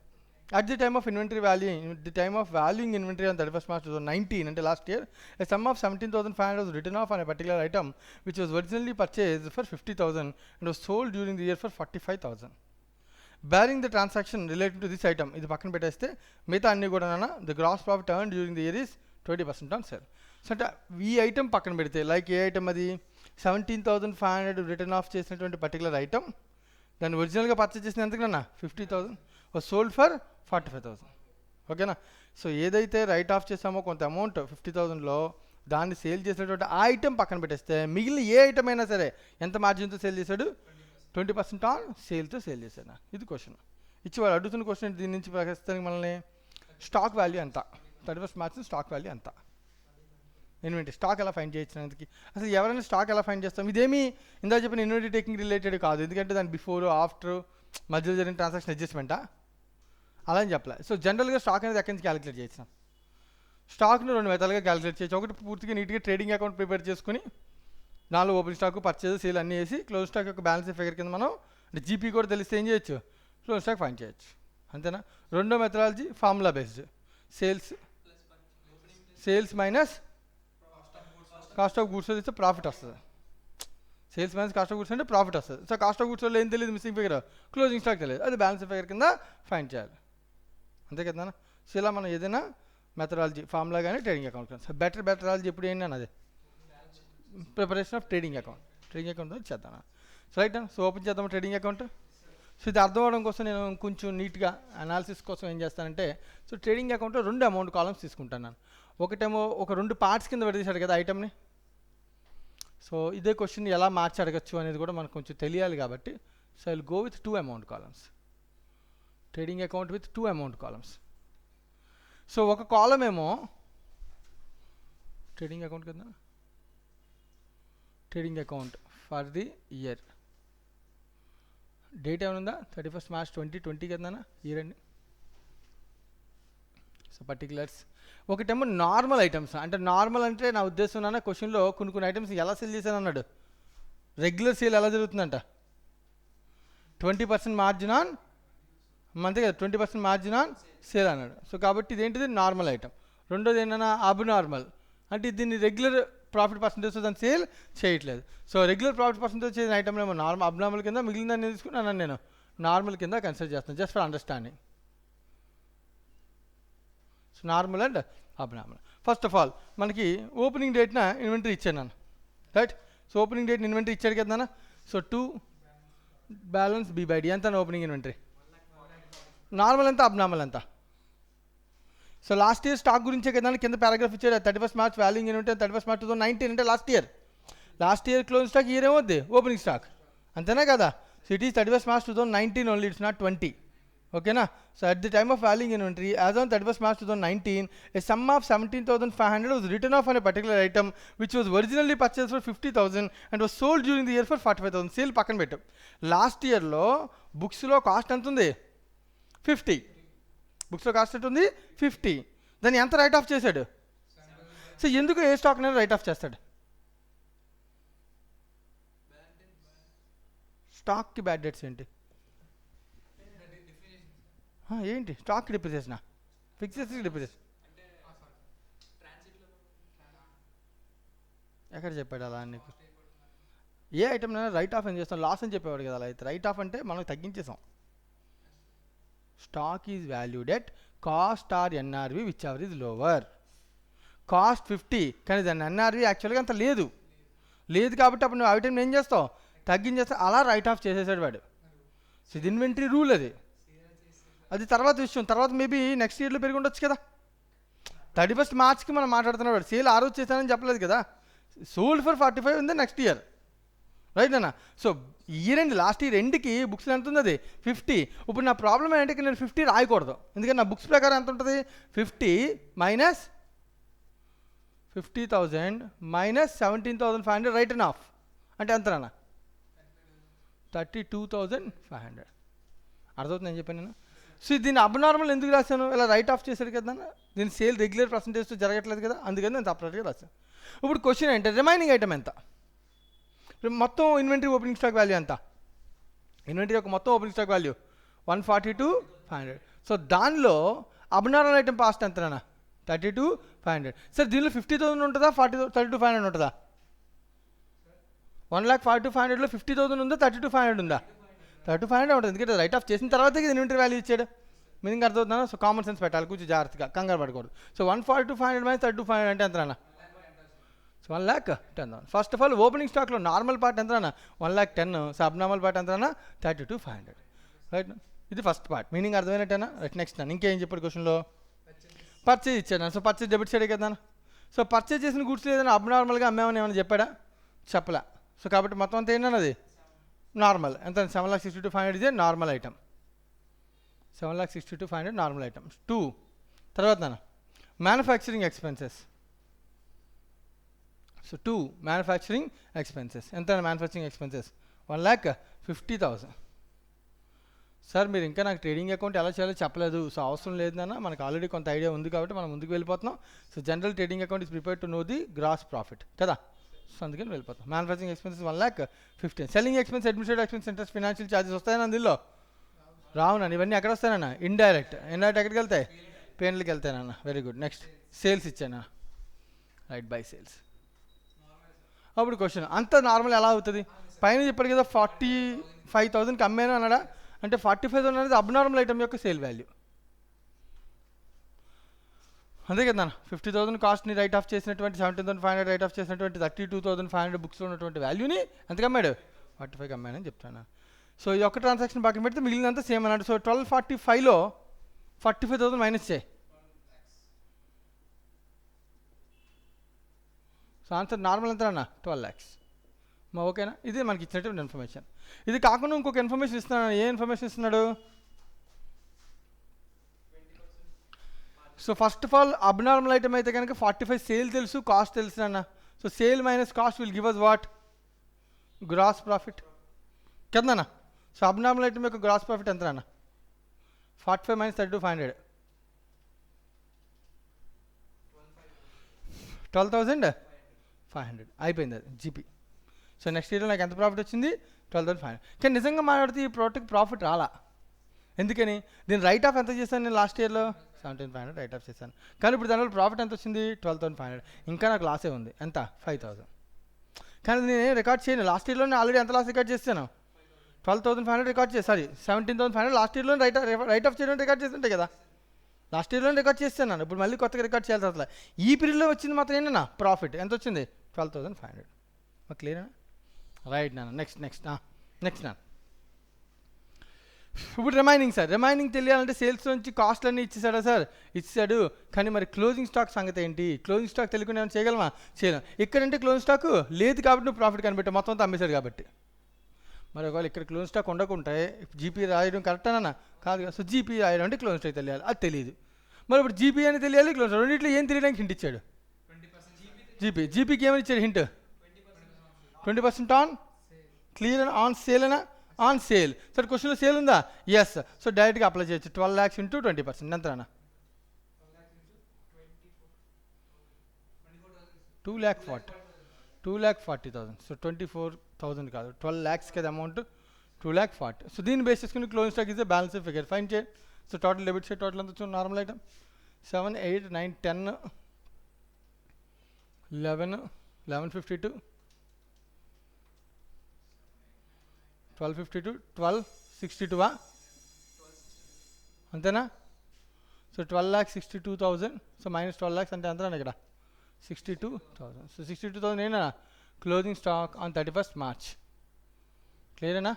At the time of inventory valuing, the time of valuing inventory on 31st March 2019 అంటే last year, a sum of 17,500 was written off on a particular item which was originally purchased for 50,000 and was sold during the year for 45,000. Bearing the transaction related to this item, ఇది పక్కన పెట్టేస్తే మిగతా అన్నీ కూడా the gross profit earned during the year is 20% on sale. So అంటే ఈ item పక్కన పెడితే లైక్ ఏ ఐటమ్ అది 17,500 రిటర్న్ ఆఫ్ చేసినటువంటి పర్టికులర్ ఐటమ్, దాన్ని ఒరిజినల్గా పర్చేస్ చేసిన ఎంతకన్నా 50,000 was sold for 45,000. ఓకేనా. సో ఏదైతే రైట్ ఆఫ్ చేసామో కొంత అమౌంట్ 50,000లో దాన్ని సేల్ చేసినటువంటి ఆ ఐటమ్ పక్కన పెట్టేస్తే మిగిలిన ఏ ఐటమ్ అయినా సరే ఎంత మార్జిన్తో సేల్ చేశాడు, 20% ఆన్ సేల్తో సేల్ చేశాను. ఇది క్వశ్చన్ ఇచ్చి వాళ్ళు అడుగుతున్న క్వశ్చన్. దీని నుంచి ప్రస్తుతానికి మనల్ని స్టాక్ వాల్యూ ఎంత, 31st March స్టాక్ వాల్యూ ఎంత, ఇన్వెంటరీ స్టాక్ ఎలా ఫైండ్ చేయొచ్చు. అసలు ఎవరైనా స్టాక్ ఎలా ఫైండ్ చేస్తాం, ఇదేమి ఇందా చెప్పిన ఇన్వెంటరీ టేకింగ్ రిలేటెడ్ కాదు, ఎందుకంటే దాని బిఫోర్ ఆఫ్టర్ మధ్యలో జరిగిన ట్రాన్సాక్షన్ అడ్జస్ట్మెంటా అలా అని చెప్పలేదు. సో జనరల్గా స్టాక్ అనేది ఎక్కడి నుంచి క్యాలిక్యులేట్ చేసాం, స్టాక్ను 2 విధాలుగా క్యాలిక్యులేట్ చేయొచ్చు. ఒకటి పూర్తిగా నీట్గా ట్రేడింగ్ అకౌంట్ ప్రిపేర్ చేసుకుని 4 ఓపెన్ స్టాక్, పర్చేజ్, సేల్ అన్నీ వేసి క్లోజ్ స్టాక్ యొక్క బ్యాలెన్స్ ఫిగర్ కింద మనం అంటే జీపీ కూడా తెలిస్తే ఏం చేయొచ్చు, క్లోజ్ స్టాక్ ఫైండ్ చేయొచ్చు. అంతేనా. రెండో methodology formula based, sales minus cost of goods ఇస్తే ప్రాఫిట్ వస్తుంది. Sales minus cost of goods అంటే ప్రాఫిట్ వస్తుంది. సో కాస్ట్ ఆఫ్ గూడ్స్లో ఏం తెలియదు, మిస్సింగ్ ఫిగర్, క్లోజింగ్ స్టాక్ తెలియదు, అది బ్యాలెన్స్ ఫిగర్ కింద ఫైండ్ చేయాలి. అంతే కదా. సో ఇలా మనం ఏదైనా మెథడాలజీ ఫార్ములా కానీ ట్రేడింగ్ అకౌంట్ కానీ. సో బెటర్ మెథడాలజీ ఎప్పుడు ఏంటి అన్నది ప్రిపరేషన్ ఆఫ్ ట్రేడింగ్ అకౌంట్ చేద్దాం. So right. సో ఓపెన్ చేద్దాం ట్రేడింగ్ అకౌంట్. సో ఇది అర్థం అవడం కోసం నేను కొంచెం నీట్గా అనాలిసిస్ కోసం ఏం చేస్తానంటే, సో ట్రేడింగ్ అకౌంట్లో 2 అమౌంట్ కాలమ్స్ తీసుకుంటాను నేను. ఒకటేమో ఒక 2 పార్ట్స్ కింద విడదీశాడు కదా ఐటమ్ని. సో ఇదే క్వశ్చన్ ఎలా మార్చి అడగచ్చు అనేది కూడా మనకు కొంచెం తెలియాలి కాబట్టి, so I will go with 2 amount columns. Trading account with 2 amount columns. So ఒక కాలం ఏమో ట్రేడింగ్ అకౌంట్ కింద trading account for the year, date ఏమైనా 31st March 2020 కదా ఇయర్ అండి. So particulars. ఒకటేమో నార్మల్ ఐటమ్స్, అంటే నార్మల్ అంటే నా ఉద్దేశం నాన్న క్వశ్చన్లో కొన్ని ఐటమ్స్ ఎలా సేల్ చేశాను అన్నాడు. రెగ్యులర్ సేల్ ఎలా జరుగుతుందంట, 20% మార్జిన్ ఆన్ అంతే కదా, 20% మార్జిన్ ఆన్ సేల్ అన్నాడు. సో కాబట్టి ఇదేంటిది నార్మల్ ఐటమ్. రెండోది ఏంటన్నా అబ్నార్మల్, అంటే దీన్ని రెగ్యులర్ ప్రాఫిట్ పర్సంటేజ్ దాన్ని సేల్ చేయట్లేదు. సో రెగ్యులర్ ప్రాఫిట్ పర్సంటేజ్ చేసిన ఐటమ్ ఏమో అబ్నార్మల్ కింద, మిగిలిందని తీసుకున్నాను నేను నార్మల్ కింద కన్సిడర్ చేస్తాను, just for understanding. So normal and abnormal. First of all మనకి ఓపెనింగ్ డేట్న ఇన్వెంటరీ ఇచ్చాను నేను, right. So opening date inventory ఇచ్చాడు కదా నాన్న. సో 2 బ్యాలెన్స్ B/D ఎంత ఓపెనింగ్ ఇన్వెంటరీ, నార్మల్ ఎంత, అబ్నార్మల్ ఎంత. సో లాస్ట్ ఇయర్ స్టాక్ గురించే కదా కింద పారాగ్రాఫ్ ఇచ్చాడు, 31st March valuing inventory 31st March 2019 అంటే last year close stock, year ఏమవుద్ది ఓపెనింగ్ స్టాక్, అంతేనా కదా. So it is 31st March 2019 only, it's not 20. ఓకేనా? So at the time of valuing inventory as on 31st March 2019 a sum of 17,500 was written off on a particular item which was originally purchased for 50,000 and was sold during the year for 45,000. Sale పక్కన పెట్టు. Last ఇయర్లో బుక్స్లో cost ఎంత ఉంది? 50. బుక్స్లో cost ఎంత ఉంది? 50. దాన్ని ఎంత రైట్ ఆఫ్ చేశాడు? సో ఎందుకు ఏ స్టాక్ అనేది రైట్ ఆఫ్ చేస్తాడు? స్టాక్కి బ్యాడ్ డేట్స్ ఏంటి? ఏంటి స్టాక్ డిప్రిసియేషనా? ఫిక్స్డ్ డిప్రిసియేషన్ ఎక్కడ చెప్పాడు అలా నీకు? ఏ ఐటమ్ రైట్ ఆఫ్ అని చేస్తాం? లాస్ అని చెప్పేవాడు కదా. అలా అయితే రైట్ ఆఫ్ అంటే మనం తగ్గించేసాం. Stock is valued at cost or NRV whichever is lower. Cost 50 కానీ దాన్ని ఎన్ఆర్వి యాక్చువల్గా అంత లేదు కాబట్టి అప్పుడు నువ్వు ఐటమ్ ఏం చేస్తావు? తగ్గించేస్తా. అలా రైట్ ఆఫ్ చేసేసాడు వాడు. సో ఇది ఇన్వెంటరీ రూల్. అది తర్వాత విషయం. తర్వాత మేబీ నెక్స్ట్ ఇయర్లో పెరిగి ఉండొచ్చు కదా. 31st March మనం మాట్లాడుతున్నాడు. సేల్ ఆ రోజు చేశానని చెప్పలేదు కదా. సోల్డ్ ఫర్ 45 ఉంది నెక్స్ట్ ఇయర్, రైట్ అన్న? So year end last year ఎండ్కి బుక్స్లో ఎంత ఉంది? అది 50. ఇప్పుడు నా ప్రాబ్లం ఏంటంటే నేను 50 రాయకూడదు. ఎందుకంటే నా బుక్స్ ప్రకారం ఎంత ఉంటుంది? 50 మైనస్ 50,000 మైనస్ 17,500 రైటన్ ఆఫ్ అంటే ఎంత అన్న? 32,500. అర్థమవుతుంది నేను చెప్పాను నేను. సో దీన్ని అబ్నార్మల్ ఎందుకు రాశాను? ఇలా రైట్ ఆఫ్ చేశాడు కదా. దీని సేల్ రెగ్యులర్ పర్సంటేజ్తో జరగట్లేదు కదా, అందుకని నేను సపరేట్గా రాశాను. ఇప్పుడు క్వశ్చన్ ఏంటంటే రిమైనింగ్ ఐటమ్ ఎంత? మొత్తం ఇన్వెంటరీ ఓపెనింగ్ స్టాక్ వాల్యూ ఎంత? ఇన్వెంటరీ యొక్క మొత్తం ఓపెనింగ్ స్టాక్ వాల్యూ 142,500. సో దానిలో అబ్నార్మల్ ఐటమ్ కాస్ట్ ఎంతనా? 32,500. సార్ దీనిలో 50,000 ఉంటుందా? 32,500 ఉంటుందా? 1,42,500లో 50,000 ఉందా? 32,500 ఉందా? 32,500 ఉంటుంది. ఎందుకంటే రైట్ ఆఫ్ చేసిన తర్వాత ఇన్వెంటరీ వాల్యూ ఇచ్చాడు. మీనింగ్ అర్థమవుతుందా? సో కామన్ సెన్స్ పెట్టాలి, కొంచెం జాగ్రత్తగా, కంగారు పడకూడదు. సో 142,500 మైనస్ 32,500 అంటే ఎంత? So 1,10,000. First of all opening స్టాక్లో నార్మల్ పార్ట్ ఎంత? 1,10,000. సో అబ్నార్మల్ పార్ట్ ఎంత? 32,500. రైట్, ఇది ఫస్ట్ పార్ట్. మీనింగ్ అర్థమైనట్టేనా? రైట్, నెక్స్ట్ ఇంకేం చెప్పాడు క్వశ్చన్లో? పర్చేజ్ ఇచ్చాడు. సో పర్చేజ్ డెబిట్ సైడే కదా. సో పర్చేజ్ చేసిన గుడ్స్ ఏదైనా అబ్నార్మల్గా అమ్మామని ఏమైనా చెప్పాడా? చెప్పలే. సో కాబట్టి మొత్తం అంతా ఏంటన్నది నార్మల్. ఎంత? 7,62,500 ఇదే నార్మల్ ఐటమ్. 7,62,500 normal item. 2 తర్వాత manufacturing expenses. So 2 manufacturing expenses ఎంత? Manufacturing expenses 1,50,000. సార్ మీరు ఇంకా నాకు ట్రేడింగ్ అకౌంట్ ఎలా చేయాలో చెప్పలేదు. సో అవసరం లేదన్నా, మనకు ఆల్రెడీ కొంత ఐడియా ఉంది కాబట్టి మనం ముందుకు వెళ్ళిపోతున్నాం. So general trading account is prepare to know the gross profit కదా. సో అందుకని వెళ్ళిపోతాం. Manufacturing expenses 1,15,000. Selling expense, administrative expense, interest, financial charges వస్తాయన్నా అందులో? రావునన్నా. ఇవన్నీ ఎక్కడ వస్తాయన్నా? ఇండైరెక్ట్. ఎక్కడికి వెళ్తాయి? పేన్లకి వెళ్తాయన్నా. Very good. నెక్స్ట్ సేల్స్ ఇచ్చానా? Right, by sales. అప్పుడు క్వశ్చన్ అంత నార్మల్ ఎలా అవుతుంది? పైన చెప్పాడు కదా 45,000కి అమ్మాను అన్నాడా? అంటే 45,000 అనేది అబ్నార్మల్ ఐటమ్ యొక్క సేల్ వాల్యూ, అంతే కదా. 50,000 కాస్ట్ని రైట్ ఆఫ్ చేసినటువంటి 17,500 రైట్ ఆఫ్ చేసినటువంటి 32,500 బుక్స్లో ఉన్నటువంటి వాల్యూని ఎంతకు అమ్మాడు? 45కి అమ్మానని చెప్తాను. సో ఈ ఒక్క ట్రాన్సాక్షన్ బాకీ పెడితే మిగిలినంతా సేమ్ అన్నాడు. సో 1245లో 45,000 మైనస్ చేయి. సో ఆన్సర్ నార్మల్ ఎంత అన్న? 12 lakhs. ఓకేనా? ఇది మనకి ఇచ్చినటువంటి ఇన్ఫర్మేషన్. ఇది కాకుండా ఇంకొక ఇన్ఫర్మేషన్ ఇస్తున్నాడు. ఏ ఇన్ఫర్మేషన్ ఇస్తున్నాడు? So first of all abnormal item అయితే కనుక 45 సేల్ తెలుసు, కాస్ట్ తెలుసు అన్న. So sale minus cost will give us what? Gross profit కదన్నా. సో అబ్నార్మల్ ఐటమ్ యొక్క గ్రాస్ ప్రాఫిట్ ఎంత అన్న? 45 మైనస్ 32,500 12,500 అయిపోయింది. అది జీపీ. సో నెక్స్ట్ ఇయర్లో నాకు ఎంత ప్రాఫిట్ వచ్చింది? 12,500. కానీ నిజంగా మాట్లాడితే ఈ ప్రోడక్ట్కి ప్రాఫిట్ రాలా. ఎందుకని? దీని రైట్ ఆఫ్ ఎంత చేశాను నేను లాస్ట్ ఇయర్లో? 17,500 రైట్ ఆఫ్ చేశాను. కానీ ఇప్పుడు దానివల్ల ప్రాఫిట్ ఎంత వచ్చింది? 12,500. ఇంకా నాకు లాసే ఉంది. ఎంత? 5,000. కానీ నేను రికార్డ్ చేయను. లాస్ట్ ఇయర్లో నేను ఆల్రెడీ ఎంత లాస్ రికార్డ్ చేస్తాను? 12,500 రికార్డ్ చేసి, సారీ 17,500 లాస్ట్ ఇయర్లో రైట్ ఆఫ్ చేయడం రికార్డ్ చేస్తుంటాయి కదా. లాస్ట్ ఇయర్లో రికార్డ్ చేస్తాను. ఇప్పుడు మళ్ళీ కొత్తగా రికార్డ్ చేయాల్సి అసలు. ఈ పీరియడ్లో వచ్చింది మాత్రం ఏంటన్నా? ప్రాఫిట్ ఎంత వచ్చింది? 12,500. క్లియర్ రైట్ నాన్న. నెక్స్ట్ నాన్న. ఇప్పుడు రిమైనింగ్ సార్, రిమైనింగ్ తెలియాలంటే సేల్స్ నుంచి కాస్ట్ అన్నీ ఇచ్చేసాడా సార్? ఇచ్చాడు. కానీ మరి క్లోజింగ్ స్టాక్ సంగతి ఏంటి? క్లోజింగ్ స్టాక్ తెలియకుండా ఏమైనా చేయగలమా? చేయలేం. ఇక్కడంటే క్లోజింగ్ స్టాక్ లేదు కాబట్టి నువ్వు ప్రాఫిట్ కనిపెట్టావు, మొత్తం అంతా అమ్మేశాడు కాబట్టి. మరి ఒకవేళ ఇక్కడ క్లోజ్ స్టాక్ ఉండకుంటే జీపీ రాయడం కరెక్టేనా? కాదు కదా. సో జీపీ రాయడం అంటే క్లోజ్ స్టాక్ తెలియాలి, అది తెలియదు. మరి ఇప్పుడు జీపీ అని తెలియాలి, క్లోజ్ స్టాక్ రెండింటిలో ఏం తెలియడానికి హింట్ ఇచ్చాడు? జీపీకి ఏమని ఇచ్చాడు హింట్? 20% ఆన్ క్లియర్ అని, ఆన్ సేల్ అనా? On sale. సార్ క్వశ్చన్లో సేల్ ఉందా? ఎస్. సో డైరెక్ట్గా అప్లై చేయొచ్చు. 12 lakhs ఇంటూ 20% ఎంతనా? 2,40,000. సో 24,000 కాదు, 12 lakhs కదా అమౌంట్, 2,40,000. సో దీన్ని బేస్ చేసుకుని closing stock is balance figure find చేయండి. So total debit side total ఎంత వచ్చింది? నార్మల్ ఐటమ్ 7, 8, 9, 10, 11, 1152, 1252, 1262 అంతేనా? సో 12,62,000. సో మైనస్ 12 lakhs అంటే అంతేనా ఇక్కడ? 62,000. సో 62,000 ఏనా closing stock on 31st March. క్లియరేనా?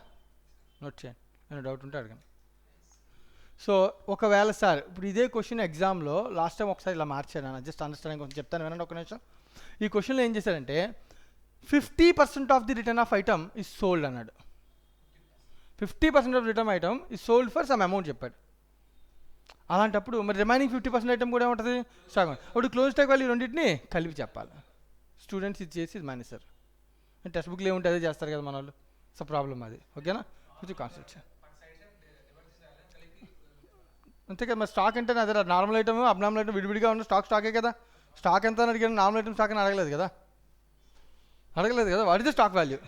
నోట్ చేయండి, ఏమైనా డౌట్ ఉంటే అడగండి. సో ఒకవేళ సార్ ఇప్పుడు ఇదే క్వశ్చన్ ఎగ్జామ్లో లాస్ట్ టైం ఒకసారి ఇలా మార్చాను అన్న, జస్ట్ అండర్స్టాండింగ్ కొంచెం చెప్తాను వినండి ఒక నిమిషం. ఈ క్వశ్చన్లో ఏం చేశారంటే 50% of the return of item is sold అన్నాడు. 50% of return item is sold for some amount చెప్పాడు. అలాంటప్పుడు మరి రిమైనింగ్ 50% ఐటమ్ కూడా ఏముంటుంది? స్టాక్. అప్పుడు క్లోజ్ స్టాక్ వాల్యూ రెండింటిని కలిపి చెప్పాలి. స్టూడెంట్స్ ఇది చేసి ఇది మానేస్తారు, టెక్స్ట్ బుక్లో ఏముంటే అదే చేస్తారు కదా మన వాళ్ళు. సో ప్రాబ్లం అది, ఓకేనా? కొంచెం కాన్సెప్ట్ అంతే కదా. మరి స్టాక్ అంటే అదే నార్మల్ ఐటమ్ అబ్నార్మల్ ఐటమ్ విడివిడిగా ఉన్న స్టాకే కదా. స్టాక్ ఎంత అని అడిగాను, నార్మల్ ఐటమ్ స్టాక్ అని అడగలేదు కదా. What is the stock value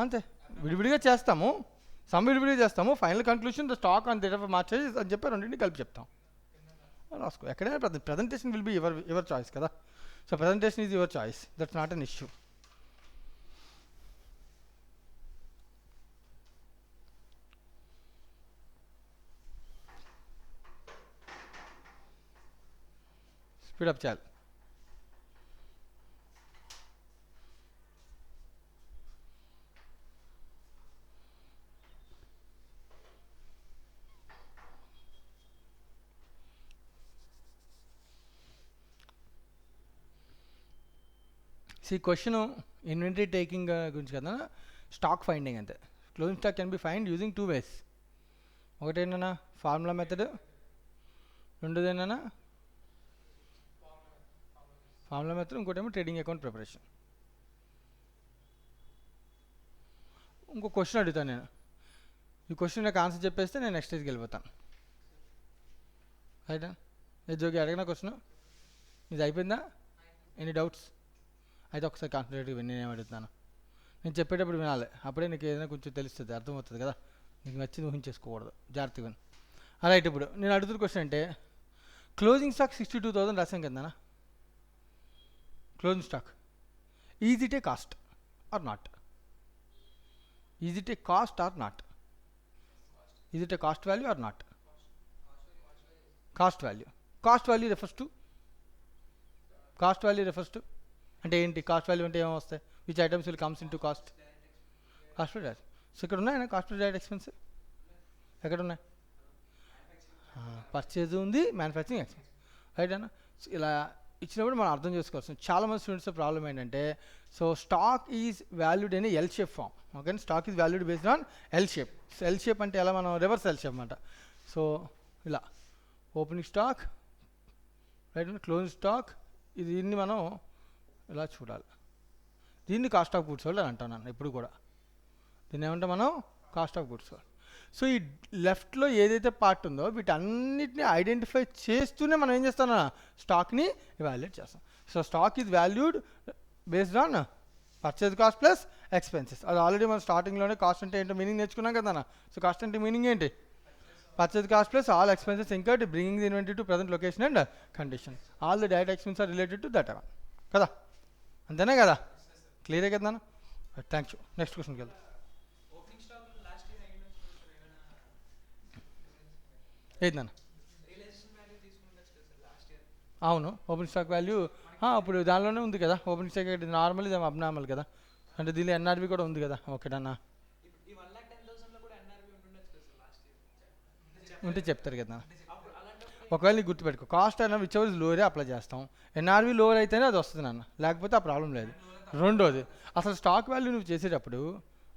అంతే. విడివిడిగా చేస్తాము, సమ్ విడివిడిగా చేస్తాము, final conclusion the stock on date of మార్చేజ్ అని చెప్పి రెండింటిని కలిపి చెప్తాం. రాసుకో. ఎక్కడైనా presentation will be your choice కదా. So presentation is your choice, that's not an issue. Speed up చేయాలి. ఈ క్వశ్చన్ ఇన్వెంటరీ టేకింగ్ గురించి కదా, స్టాక్ ఫైండింగ్ అంతే. Closing stock can be find using 2 ways. ఒకటేనా ఫార్ములా మెథడ్, రెండోదేనా ఫార్ములా మెథడ్, ఇంకోటేమో trading account preparation. ఇంకో క్వశ్చన్ అడుగుతాను నేను. ఈ క్వశ్చన్ నాకు ఆన్సర్ చెప్పేస్తే నేను నెక్స్ట్ స్టేజ్కి వెళ్ళిపోతాను. రైటా? జోగి అడిగిన క్వశ్చన్ ఇది అయిపోయిందా? Any doubts? అయితే ఒకసారి కాన్సన్ట్రేట్గా విని నేను అడుగుతున్నాను. నేను చెప్పేటప్పుడు వినాలి, అప్పుడే నీకు ఏదైనా కొంచెం తెలుస్తుంది, అర్థమవుతుంది కదా. నీకు నచ్చింది ఊహించేసుకోకూడదు, జాగ్రత్తగా విను. రైట్. ఇప్పుడు నేను అడుగుతున్న క్వశ్చన్ అంటే క్లోజింగ్ స్టాక్ 62,000 రాసాం కదా. Closing stock is it a cost or not? Is it a cost or not? Is it a cost value or not? Cost value. Cost value refers to అంటే ఏంటి? Cost value అంటే ఏమో వస్తాయి? Which items will comes into cost direct. So ఇక్కడ ఉన్నాయన్నా cost direct expense ఎక్కడ ఉన్నాయి? Purchase ఉంది, మ్యానుఫ్యాక్చరింగ్ ఎక్స్పెన్స్, రైట్ అన్న. ఇలా ఇచ్చినప్పుడు మనం అర్థం చేసుకోవచ్చు. చాలామంది స్టూడెంట్స్ ప్రాబ్లం ఏంటంటే, so stock is valued in L shape form. Okay, stock is valued based on L shape. So L shape అంటే ఎలా? మనం రివర్స్ ఎల్ షేప్ అన్నమాట. సో ఇలా opening stock, right, closing stock, దీన్ని మనం ఇలా చూడాలి. దీన్ని కాస్ట్ ఆఫ్ గుడ్స్ సోల్డ్ అని అంటాను నన్ను ఎప్పుడు కూడా. దీన్ని ఏమంటే మనం cost of goods sold. So ఈ లెఫ్ట్లో ఏదైతే పార్ట్ ఉందో వీటన్నిటిని ఐడెంటిఫై చేస్తూనే మనం ఏం చేస్తాం? స్టాక్ని ఇవాల్యుయేట్ చేస్తాం. So stock is valued based on purchase cost plus expenses. అది ఆల్రెడీ మనం స్టార్టింగ్లోనే కాస్ట్ అంటే ఏంటో మీనింగ్ నేర్చుకున్నాం కదా. సో కాస్ట్ అంటే మీనింగ్ ఏంటి? Purchase cost plus all expenses incurred bringing the inventory to present location and condition. All the direct expense are related to that అవన్ కదా. అంతేనే కదా? క్లియరే కదా? Thank you. నెక్స్ట్ క్వశ్చన్కి వెళ్దాం. ఏంటన్నా? అవును, ఓపెన్ స్టాక్ వాల్యూ ఇప్పుడు దానిలోనే ఉంది కదా. ఓపెన్ స్టాక్ నార్మల్, ఇది అబ్నార్మల్ కదా. అంటే దీనిలో ఎన్ఆర్బి కూడా ఉంది కదా. ఓకేనా? ఉంటే చెప్తారు కదా. ఒకవేళ నీకు గుర్తుపెట్టుకో, కాస్ట్ అయినా విచ్ ఎవర్ లోవరే అప్లై చేస్తాం. ఎన్ఆర్వి లోవర్ అయితేనే అది వస్తుంది నాన్న, లేకపోతే ఆ ప్రాబ్లం లేదు. రెండోది, అసలు స్టాక్ వాల్యూ నువ్వు చేసేటప్పుడు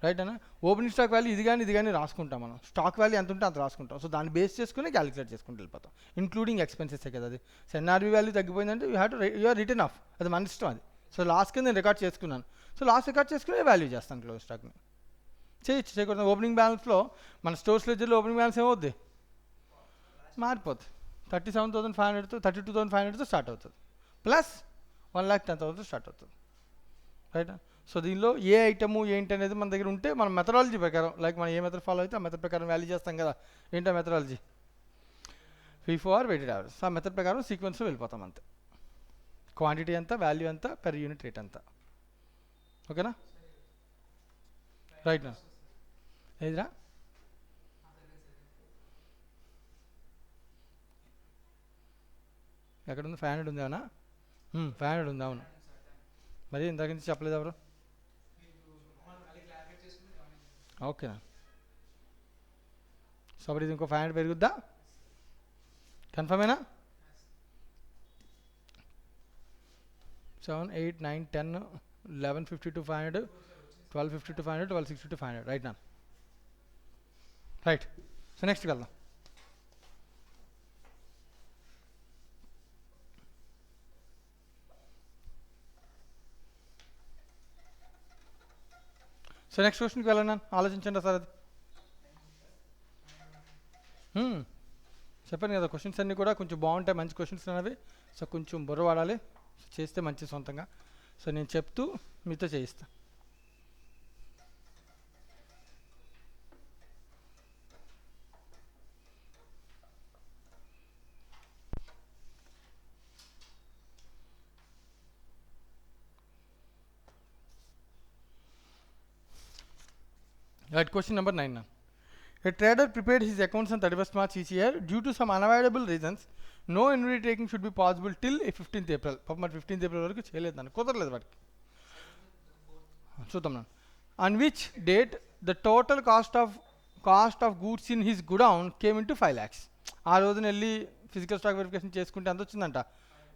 రైట్ అన్న. ఓపెనింగ్ స్టాక్ వాల్యూ ఇది కానీ రాసుకుంటాం మనం. స్టాక్ వాల్యూ ఎంత ఉంటే అంత రాసుకుంటాం. సో దాన్ని బేస్ చేసుకుని క్యాలిక్యులేట్ చేసుకుంటూ వెళ్ళిపోతాం. ఇంక్లూడింగ్ ఎక్స్పెన్సెస్ కదా అది. సో ఎన్ఆర్వి వాల్యూ తగ్గిపోయిందంటే you have to your return of, అది మన ఇష్టం అది. సో లాస్ట్ కింద నేను రికార్డ్ చేసుకున్నాను. సో లాస్ట్ రికార్డ్ చేసుకుని వాల్యూ చేస్తాను క్లోజ్ స్టాక్ని. చేయకూడదు. ఓపెనింగ్ బ్యాలెన్స్లో మన స్టోర్స్ లెడ్జర్లో ఓపెనింగ్ బ్యాలెన్స్ ఏమవుద్ది, మారిపోతుంది. 37,500తో 32,500తో స్టార్ట్ అవుతుంది, ప్లస్ 1,10,000తో స్టార్ట్ అవుతుంది. రైట్. సో దీనిలో ఏ ఐటము ఏంటి అనేది మన దగ్గర ఉంటే మన మెథడాలజీ ప్రకారం, లైక్ మనం ఏ మెథడ్ ఫాలో అయితే ఆ మెథడ్ ప్రకారం వాల్యూ చేస్తాం కదా. ఏంటో methodology FIFO or weighted average. ఆ మెథడ్ ప్రకారం సీక్వెన్స్లో వెళ్ళిపోతాం అంతే. క్వాంటిటీ ఎంత, వాల్యూ ఎంత, పెర్ యూనిట్ రేట్ ఎంత. ఓకేనా. రైట్ నా ఏదిరా ఎక్కడుంది, 500 ఉంది అవునా. 500 ఉంది అవును. మరి ఇందాక నుంచి చెప్పలేదు ఎవరు. ఓకేనా. సో అప్పుడు ఇది ఇంకో 500 పెరుగుద్దా, కన్ఫర్మేనా. 7, 8, 9, 10, 1150 to 500, 1250 to 500, 1260 to 500. రైట్ నా. రైట్. సో నెక్స్ట్కి వెళ్దాం. సో నెక్స్ట్ క్వశ్చన్కి వెళ్ళాను, ఆలోచించండి సార్. అది చెప్పాను కదా, క్వశ్చన్స్ అన్నీ కూడా కొంచెం బాగుంటాయి, మంచి క్వశ్చన్స్ అనేవి. సో కొంచెం బుర్ర వాడాలి, చేస్తే మంచి సొంతంగా. సో నేను చెప్తూ మీతో చేయిస్తా. Right, question number 9 now. A trader prepared his accounts on 31st March each year. Due to some unavoidable reasons, no inventory taking should be possible till 15th April. పాపం మరి 15th April వరకు చేయలేదు, దాన్ని కుదరలేదు వాడికి. చూద్దాం నన్ను. On which date the total cost of goods in his godown came into 5 lakhs. ఆ రోజున వెళ్ళి ఫిజికల్ స్టాక్ వెరిఫికేషన్ చేసుకుంటే ఎంత వచ్చిందంట,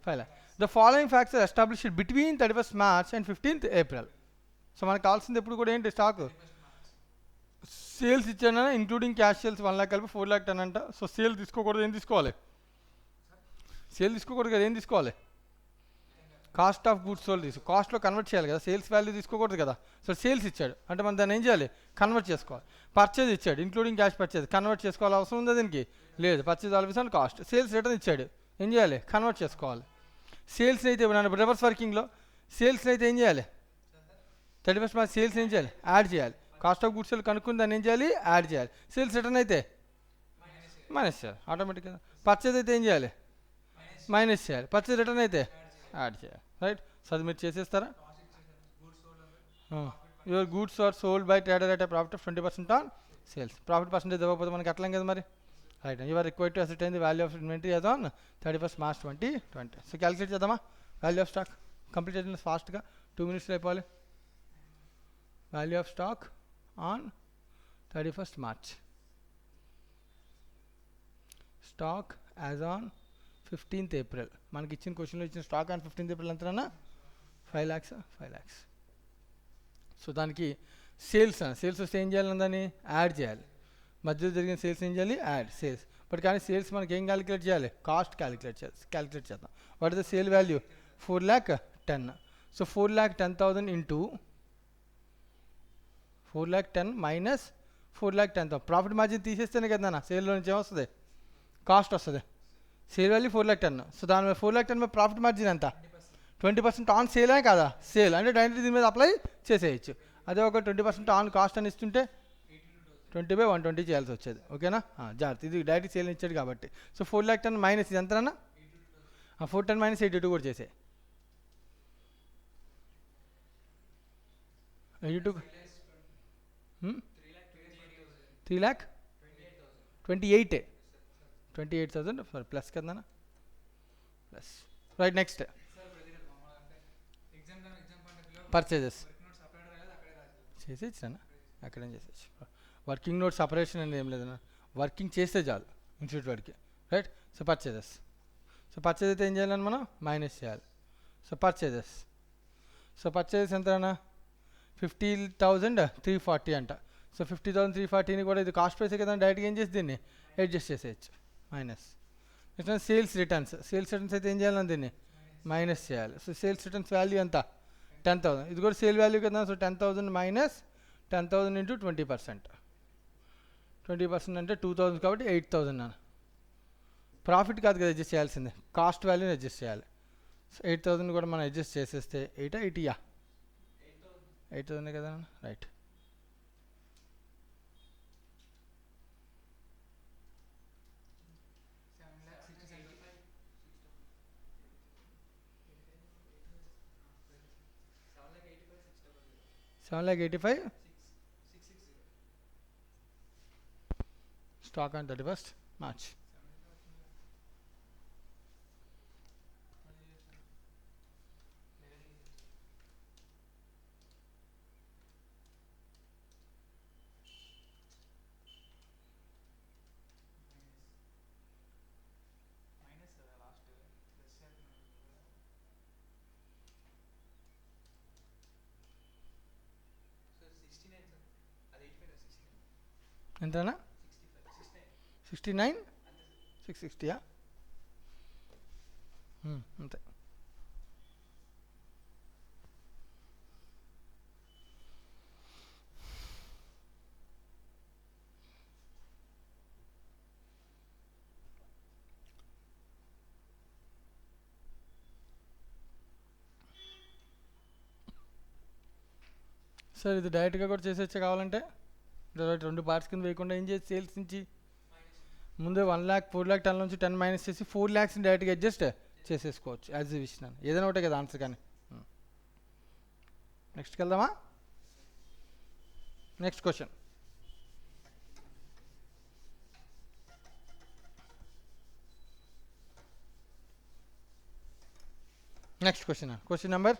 5 lakhs. The following facts are established between 31st March and 15th April. So మనకు కావాల్సింది ఎప్పుడు కూడా ఏంటి, స్టాక్ సేల్స్ ఇచ్చాను, ఇంక్లూడింగ్ క్యాష్ సేల్స్ 1 lakh కలిపి 4 lakh టన్ అంట. సో సేల్ తీసుకోకూడదు, ఏం తీసుకోవాలి, సేల్ తీసుకోకూడదు కదా, ఏం తీసుకోవాలి, కాస్ట్ ఆఫ్ గుడ్స్ సోల్డ్ తీసుకో, కాస్ట్లో కన్వర్ట్ చేయాలి కదా, సేల్స్ వాల్యూ తీసుకోకూడదు కదా. సో సేల్స్ ఇచ్చాడు అంటే మనం దాన్ని ఏం చేయాలి, కన్వర్ట్ చేసుకోవాలి. పర్చేజ్ ఇచ్చాడు, ఇంక్లూడింగ్ క్యాష్ పర్చేజ్, కన్వర్ట్ చేసుకోవాలి అవసరం ఉందా దీనికి, లేదు. Purchase always on cost. Sales return ఇచ్చాడు, ఏం చేయాలి, కన్వర్ట్ చేసుకోవాలి. సేల్స్ అయితే నన్ను రివర్స్ వర్కింగ్లో సేల్స్ని అయితే ఏం చేయాలి, 31st March సేల్స్ ఏం చేయాలి, యాడ్ చేయాలి. కాస్ట్ ఆఫ్ గుడ్స్ కనుక్కుని దాన్ని ఏం చేయాలి, యాడ్ చేయాలి. సేల్స్ రిటర్న్ అయితే మైనస్ చేయాలి ఆటోమేటిక్గా. పర్చేజ్ అయితే ఏం చేయాలి, మైనస్ చేయాలి. పర్చేజ్ రిటర్న్ అయితే యాడ్ చేయాలి. రైట్. సో అది మీరు చేసేస్తారా. Your goods are sold by trader at profit of 20% on sales. Profit percentage ఇవ్వకపోతే మనకి అట్లా కదా మరి. Right. You are required to ascertain the value of inventory as on 31st March 2020. So calculate చేద్దామా value of stock. Complete చేద్దాం ఫాస్ట్గా, 2 minutes అయిపోవాలి. Value of stock on 31st March. Stock as on 15th April. మనకి ఇచ్చిన క్వశ్చన్లో ఇచ్చిన stock on 15th April ఎంతనా, 5 lakhs. 5 lakhs. So దానికి సేల్స్ సేల్స్ వస్తే ఏం చేయాలి, దాన్ని యాడ్ చేయాలి. మధ్యలో జరిగిన సేల్స్ ఏం చేయాలి, యాడ్ సేల్స్. బట్ కానీ సేల్స్ మనకి ఏం క్యాలిక్యులేట్ చేయాలి, కాస్ట్ క్యాలిక్యులేట్ చేద్దాం. What is the sale value, 4,10,000. So 4,10,000 into 4,10,000 minus 4,10,000. Profit margin తీసేస్తేనే కదా నా సేల్లో నుంచి ఏమొస్తుంది, కాస్ట్ వస్తుంది. Sale value 4,10,000. సో దాని మీద 4,10,000 మీద ప్రాఫిట్ మార్జిన్ ఎంత, 20% ఆన్ సేలే కదా. సేల్ అంటే డైరెక్ట్ దీని మీద అప్లై చేసేయచ్చు. అదే ఒక 20% ఆన్ కాస్ట్ అని ఇస్తుంటే 20/120 చేయాల్సి వచ్చేది. ఓకేనా. జాగ్రత్త, ఇది డైరెక్ట్ సేల్ ఇచ్చాడు కాబట్టి. సో 4,10,000 మైనస్ ఇది ఎంతనా, 410 మైనస్ 82 కూడా చేసే 82 3,28,000 సారీ ప్లస్ కదా ప్లస్. రైట్. నెక్స్ట్ పర్చేజెస్ చేసి ఇచ్చానా, అక్కడేం చేసేసి. వర్కింగ్ నోట్ సపరేషన్ అనేది ఏం లేదన్నా, వర్కింగ్ చేస్తే చాలు ఇన్స్టిట్యూట్ వాడికి. Right. So purchases. So purchase అయితే ఏం చేయాలని మనం మైనస్ చేయాలి. సో పర్చేజెస్ ఎంతనా, 50,340 అంట. సో 50,340ని కూడా ఇది కాస్ట్ ప్రైస్ కదా, డైరెక్ట్గా ఏం చేసి దీన్ని అడ్జస్ట్ చేసేయచ్చు మైనస్. నెక్స్ట్ సేల్స్ రిటర్న్స్ అయితే ఏం చేయాలని దీన్ని మైనస్ చేయాలి. సో సేల్స్ రిటర్న్స్ వాల్యూ ఎంత 10,000, ఇది కూడా సేల్ వాల్యూ కదా. So 10,000 minus 10,000 into 20%. 20% అంటే 2,000 కాబట్టి 8,000 అన్న. ప్రాఫిట్ కాదు కదా అడ్జస్ట్ చేయాల్సిందే, కాస్ట్ వాల్యూని అడ్జస్ట్ చేయాలి. సో 8,000 కూడా మనం అడ్జస్ట్ చేసేస్తే 8,000 కదా right. $7,85,000 stock on 31st March. ఎంతనా 69 660 అంతే. సార్ ఇది డైరెక్ట్గా కూడా చేసేచ్చే కావాలంటే, రెండు పార్ట్స్ కింద వేయకుండా ఏం చేసి సేల్స్ నుంచి ముందే 1 lakh 4 lakh 10 నుంచి 10 మైనస్ చేసి 4 lakhs డైరెక్ట్గా అడ్జస్ట్ చేసేసుకోవచ్చు యాజ్ ఎ విషయం. ఏదైనా ఒకటే కదా ఆన్సర్. కానీ నెక్స్ట్కి వెళ్దామా. Next question. Question number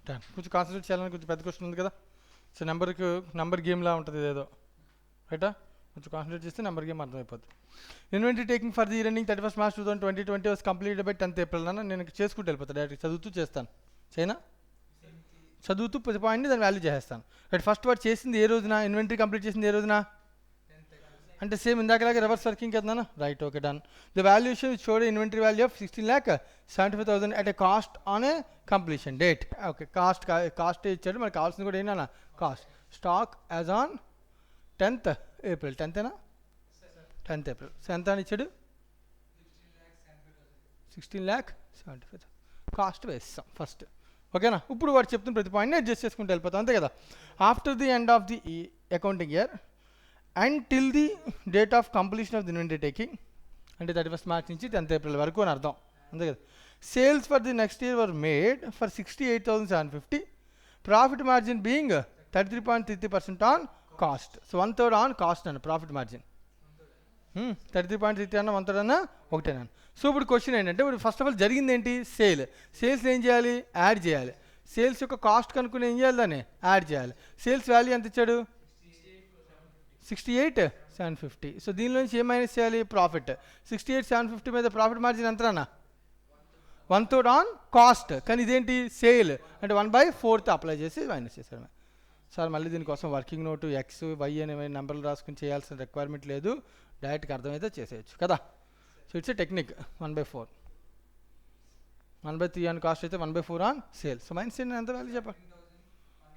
10. కొంచెం కాన్సన్ట్రేట్ చేయాలని, కొంచెం పెద్ద క్వశ్చన్ ఉంది కదా. సో నెంబర్ గేమ్లా ఉంటుంది ఏదో రైటా. కొంచెం కాన్సన్ట్రేట్ చేస్తే నెంబర్ గేమ్ అర్థమైపోద్ది. Inventory taking for the year ending 31st March 2020 was completed by 10th April అన్న. నేను చేసుకుంటూ వెళ్ళిపోతాను, డైరెక్ట్ చదువుతూ చేస్తాను. చైనా చదువుతూ ప్రతి పాయింట్ని దాన్ని వాల్యూ చేసేస్తాను. రైట్, ఫస్ట్ వాడు చేసింది ఏ రోజున, ఇన్వెంటరీ కంప్లీట్ చేసింది ఏ రోజున అంటే సేమ్ ఇందాకలాగే రివర్స్ వర్కింగ్ కదా. Right, okay done. The valuation showed inventory value of 16,75,000 at a cost on a completion date. Okay, cost ఇచ్చాడు, మనకు కావాల్సింది కూడా ఏంటన్నా cost. Stock as on 10th April. 10th April. So ఎంత అని ఇచ్చాడు 16,75,000 కాస్ట్ వేస్తాం ఫస్ట్. ఓకేనా. ఇప్పుడు వాడు చెప్తున్న ప్రతి పాయింట్ని అడ్జస్ట్ చేసుకుంటూ వెళ్ళిపోతాం, అంతే కదా. After the end of the accounting year and till the date of completion of the inventory taking అంటే 31st March నుంచి 10th April వరకు అని అర్థం, అంతే కదా. Sales for the next year were made for 68,750, profit margin being 33.33% on cost. So 1/3 on cost అన్న profit margin. 33.33 అన్న 1/3 అన్న ఒకటేనా. సో ఇప్పుడు క్వశ్చన్ ఏంటంటే, ఇప్పుడు ఫస్ట్ ఆఫ్ ఆల్ జరిగింది ఏంటి, సేల్స్ ఏం చేయాలి, యాడ్ చేయాలి. సేల్స్ యొక్క కాస్ట్ కనుక్కుని ఏం చేయాలి, దాన్ని యాడ్ చేయాలి. సేల్స్ వాల్యూ ఎంత ఇచ్చాడు 68,750. సో దీనిలోంచి ఏం మైనస్ చేయాలి, ప్రాఫిట్. 68,750 మీద ప్రాఫిట్ మార్జిన్ ఎంత అన్న 1/3 ఆన్ కాస్ట్. కానీ ఇదేంటి సేల్ అంటే 1/4 అప్లై చేసి మైనస్ చేశాడు. సార్ మళ్ళీ దీనికోసం వర్కింగ్ నోటు ఎక్స్ వై అనే నెంబర్లు రాసుకుని చేయాల్సిన రిక్వైర్మెంట్ లేదు, డైరెక్ట్గా అర్థమైతే చేసేయచ్చు కదా. So it's a technique. 1/4 1/3 on cost అయితే 1/4 ఆన్ సేల్. సో మైనస్ చేయండి, ఎంత వాల్యూ చెప్పండి,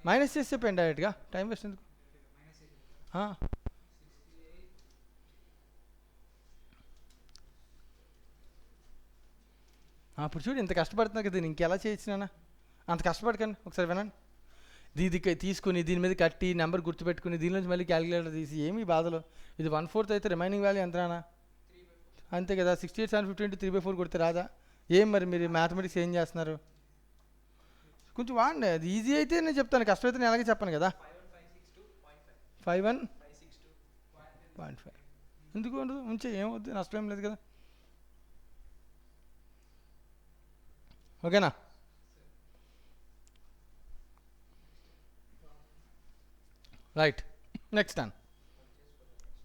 మైనస్ చేసి చెప్పండి డైరెక్ట్గా, టైం వేస్ట్ ఎందుకు. అప్పుడు చూడు ఇంత కష్టపడుతున్నా కదా, నేను ఇంకెలా చేయొచ్చునా, అంత కష్టపడకండి. ఒకసారి వినండి. దీది తీసుకుని దీని మీద కట్టి నెంబర్ గుర్తుపెట్టుకుని దీనిలోంచి మళ్ళీ క్యాలిక్యులేటర్ తీసి ఏమీ బాధలు. ఇది 1/4 అయితే రిమైనింగ్ వాల్యూ ఎంతనా, అంతే కదా. 68,750 into 3/4 కొడితే రాదా. ఏం మరి మీరు మ్యాథమెటిక్స్ ఏం చేస్తున్నారు, కొంచెం వాడండి. అది ఈజీ అయితే నేను చెప్తాను, కష్టమైతే నేను అలాగే చెప్పాను కదా. 51.5 ఎందుకు ఉండదు, ఉంచే ఏమవుద్ది, నష్టం ఏం లేదు కదా. ఓకేనా. రైట్, నెక్స్ట్ టైం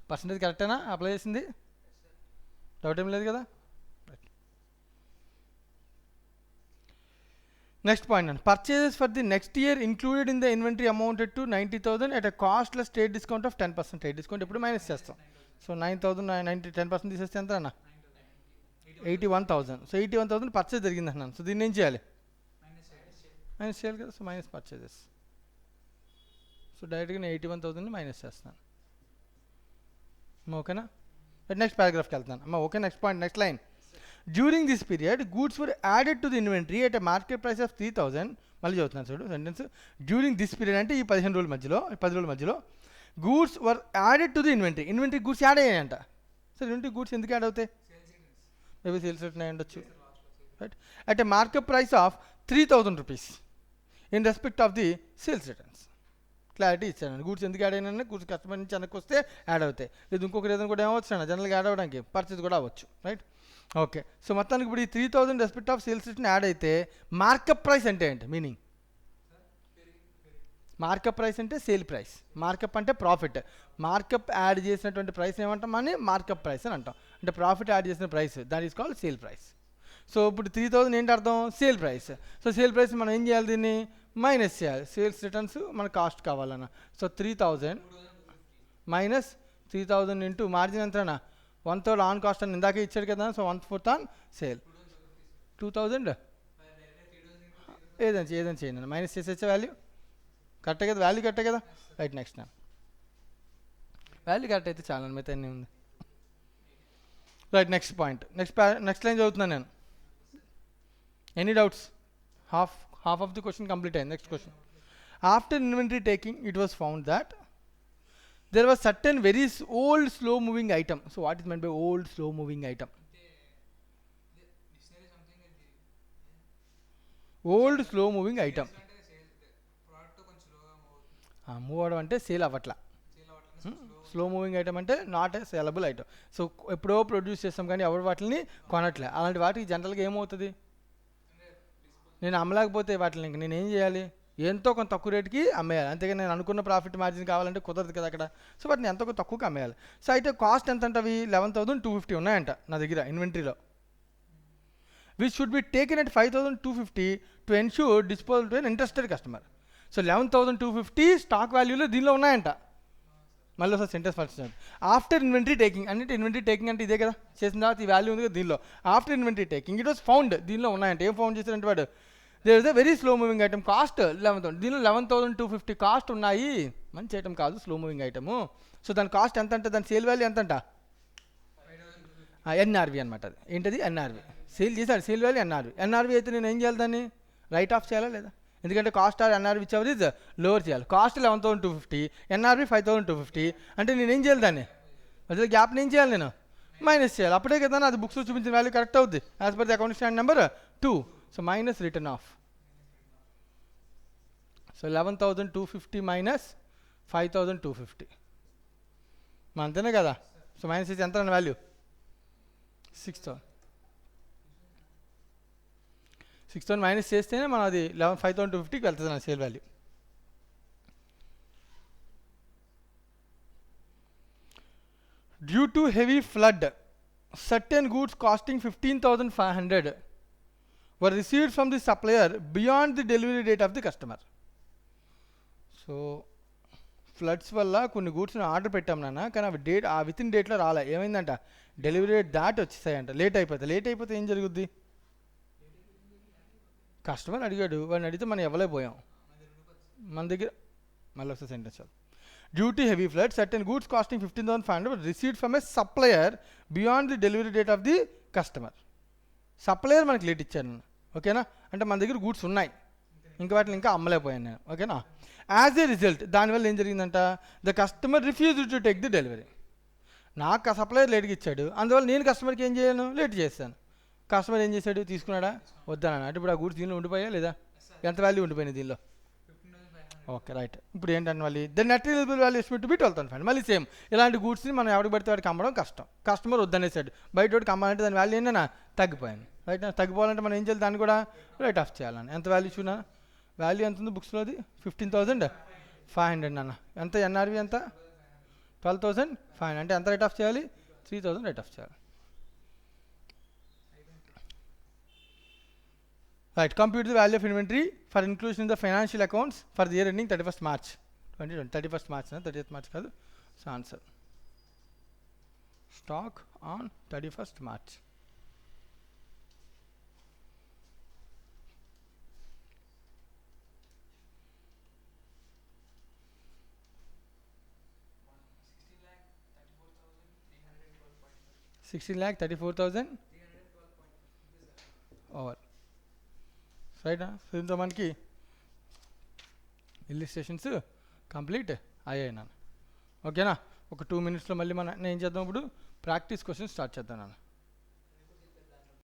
పర్సంటేజ్ కరెక్టేనా అప్లై చేసింది, డౌట్ ఏం లేదు కదా. నెక్స్ట్ పాయింట్ అండి, purchases for the next year included in the inventory amounted to 90,000 at a costless state discount of 10%. Discount ఎప్పుడు మైనస్ చేస్తాం. సో 9,000 10% తీసేస్తే ఎంత అన్న 81,000. సో 81,000 పర్చేజ్ జరిగింది అన్నాను. సో దీన్ని ఏం చేయాలి, మైనస్ చేయాలి కదా. So minus purchases. సో డైరెక్ట్గా నేను 81,000 మైనస్ చేస్తాను. ఓకేనా. నెక్స్ట్ పారాగ్రాఫ్కి వెళ్తాను అమ్మా. Okay, next point, next line. During this period goods were added to the inventory at a market price of 3,000. మళ్ళీ చదువుతున్నాను చూడు సెంటెన్స్. డ్యూరింగ్ దిస్ పీరియడ్ అంటే ఈ 15 రోజుల మధ్యలో, 10 రోజుల మధ్యలో goods were added to the inventory. Inventory goods add అయ్యాయంట. సో ఇన్వెంటరీ గూడ్స్ ఎందుకు యాడ్ అవుతాయి, మేబీ సేల్స్ రిటర్న్ అయి ఉండొచ్చు, right. At a market price of 3,000 rupees in respect of the sales returns. Clarity ఇచ్చాను. గూడ్స్ ఎందుకు యాడ్ అయినా, goods customer నుంచి వెనక్కి వస్తే యాడ్ అవుతాయి. లేదు ఇంకొక రీజన్ కూడా ఏమవచ్చు అన్న, జనరల్గా యాడ్ అవ్వడానికి పర్చేజ్ కూడా అవ్వచ్చు, రైట్. ఓకే, సో మొత్తానికి ఇప్పుడు ఈ 3,000 respect of sales return add అయితే మార్కప్ ప్రైస్ అంటే ఏంటి మీనింగ్? మార్కప్ ప్రైస్ అంటే సేల్ ప్రైస్, మార్కప్ అంటే ప్రాఫిట్. మార్కప్ యాడ్ చేసినటువంటి ప్రైస్ ఏమంటాం అని మార్కప్ ప్రైస్ అని అంటాం. అంటే ప్రాఫిట్ యాడ్ చేసిన price, that is called sale price. So ఇప్పుడు 3,000 ఏంటి అర్థం, sale price. So sale price మనం ఏం చేయాలి, దీన్ని మైనస్ చేయాలి. సేల్స్ రిటర్న్స్ మన కాస్ట్ కావాలన్న. సో 3,000 మైనస్ 3,000 ఇంటూ మార్జిన్ ఎంతనా 1/3 ఆన్ కాస్ట్ అని ఇందాకే ఇచ్చాడు కదా. So 1/4 on sale. 2,000 ఏదైనా చేయండి, మైనస్ చేసేచ్చే వాల్యూ కరెక్టే కదా, వాల్యూ కరెక్టే కదా, రైట్. నెక్స్ట్ వాల్యూ కరెక్ట్ అయితే చాలా మిగతా అన్నీ ఉంది, right. Next point, next line చదువుతున్నాను నేను. Any doubts? Half of the question complete అయింది. Next question. After inventory taking it was found that there was certain very old slow moving item. So what is meant by old slow moving item? Old slow moving item. Move అవడం అంటే sale అవ్వట్లా. Slow moving item అంటే not a saleable item. So ఎప్పుడో produce చేస్తాం కానీ ఎవరు వాటిని కొనట్లే. అలాంటి వాటికి జనరల్గా ఏమవుతుంది, నేను అమ్మలేకపోతే వాటిని ఇంక నేను ఏం చేయాలి, ఎంతో కొంత తక్కువ రేటుకి అమ్మేయాలి. అంతేగా నేను అనుకున్న ప్రాఫిట్ మార్జిన్ కావాలంటే కుదరదు కదా అక్కడ. సో వాటిని ఎంతో కొంత తక్కువకి అమ్మేయాలి. సో అయితే కాస్ట్ ఎంత అంటే అవి 11,250 ఉన్నాయంట నా దగ్గర ఇన్వెంటరీలో. Which should be taken at 5,250 to ensure disposal to an interested customer. So 11,250 stock వాల్యూలో దీనిలో ఉన్నాయంట. మళ్ళీ ఒకసారి sentence first. After inventory taking అంటే ఇన్వెంటరీ టేకింగ్ అంటే ఇదే కదా, చేసిన తర్వాత ఈ వాల్యూ ఉంది కదా దీనిలో. After inventory taking it was found, దీనిలో ఉన్నాయంట. ఏం ఫౌండ్ చేశారంటే వాడు, there is a very slow moving item cost 11,000. దీనిలో 11,250 కాస్ట్ ఉన్నాయి. మంచి ఐటమ్ కాదు, స్లో మూవింగ్ ఐటము. సో దాని కాస్ట్ ఎంత అంటే దాని సేల్ వాల్యూ ఎంత అంట, ఎన్ఆర్వి అనమాట. అది ఏంటది, ఎన్ఆర్వి. సేల్ చేశాడు, సేల్ వాల్యూ ఎన్ఆర్వి. ఎన్ఆర్వి అయితే నేను ఏం చేయాలి, దాన్ని రైట్ ఆఫ్ చేయాలా లేదా? ఎందుకంటే కాస్ట్ ఆర్ ఎన్ఆర్వి ఇచ్చేవారు ఇది లోవర్ చేయాలి. కాస్ట్ 11,250, ఎన్ఆర్వి 5,250 అంటే నేను ఏం చేయాలి, దాన్ని మధ్యలో గ్యాప్ని ఏం చేయాలి, నేను మైనస్ చేయాలి. అప్పుడే కదా అది బుక్స్లో చూపించిన వాల్యూ కరెక్ట్ అవుద్ది as per the account stand number 2. So minus return of. So 11,250 minus 5,250 అంతేనే కదా. సో మైనస్ చేసి ఎంత వాల్యూ 6,000 మైనస్ చేస్తేనే మనం అది 5,250కి వెళ్తుంది నా sale value. Due to heavy flood certain goods costing 15,500 were received from the supplier beyond the delivery date of the customer. So floods వల్ల కొన్ని గూడ్స్ని ఆర్డర్ పెట్టాం నాన్న, కానీ అవి విత్ ఇన్ డేట్లో రాలే. ఏమైందంట, డెలివరీ డేట్ దాటి వచ్చేసాయంట. లేట్ అయిపోతే ఏం జరుగుద్ది, కస్టమర్ అడిగాడు, వాడిని అడిగితే మనం ఇవ్వలేకపోయాం మన దగ్గర. మళ్ళీ ఒకసారి సెంటెన్స్ చాలు. Due to heavy flood certain goods costing 15,500 received from a supplier beyond the delivery date of the customer. Supplier మనకి లేట్ ఇచ్చాను, ఓకేనా. అంటే మన దగ్గర గూడ్స్ ఉన్నాయి, ఇంకా వాటిని ఇంకా అమ్మలేకపోయాను నేను, ఓకేనా. యాజ్ ఏ రిజల్ట్ దానివల్ల ఏం జరిగిందంట, the customer refuse to take the delivery. నాకు ఆ సప్లయర్ లేట్గా ఇచ్చాడు, అందువల్ల నేను కస్టమర్కి ఏం చేయను, లేట్ చేస్తాను. కస్టమర్ ఏం చేశాడు, తీసుకున్నాడా వద్దానా అంటే ఇప్పుడు ఆ గూడ్స్ దీనిలో ఉండిపోయా లేదా, ఎంత వాల్యూ ఉండిపోయినాయి దీనిలో, ఓకే రైట్. ఇప్పుడు ఏంటంటే మళ్ళీ the net reliable value estimate to be 12,500. మళ్ళీ సేమ్ ఇలాంటి గూడ్స్ని మనం ఎవరికి పడితే వాడికి అమ్మడం కష్టం. కస్టమర్ వద్దనేసాడు, బయట వాడికి అమ్మాలంటే దాని వాల్యూ ఏంటన్నా తగ్గిపోయింది, రైట్. తగ్గిపోవాలంటే మనం ఏం చేయాలి, దాన్ని కూడా రైట్ ఆఫ్ చేయాలని. ఎంత వాల్యూ చూనా, వాల్యూ ఎంత ఉంది బుక్స్లోది 15,500 అన్న. ఎంత ఎన్ఆర్వి ఎంత 12,500 అంటే ఎంత రైట్ ఆఫ్ చేయాలి, 3,000 రైట్ ఆఫ్ చేయాలి, right, compute the value of inventory for inclusion in the financial accounts for the year ending 31st March 2020. 31st March 30th March కాదు. So answer stock on 31st March. $16,34,000 over. Right. So దీంతో మనకి ఇల్లిస్ట్రేషన్స్ complete అయ్యాయి నాన్న. ఓకేనా? ఒక 2 minutesలో మళ్ళీ నేను ఏం చేద్దాం, ఇప్పుడు ప్రాక్టీస్ క్వశ్చన్స్ స్టార్ట్ చేద్దాం నాన్న.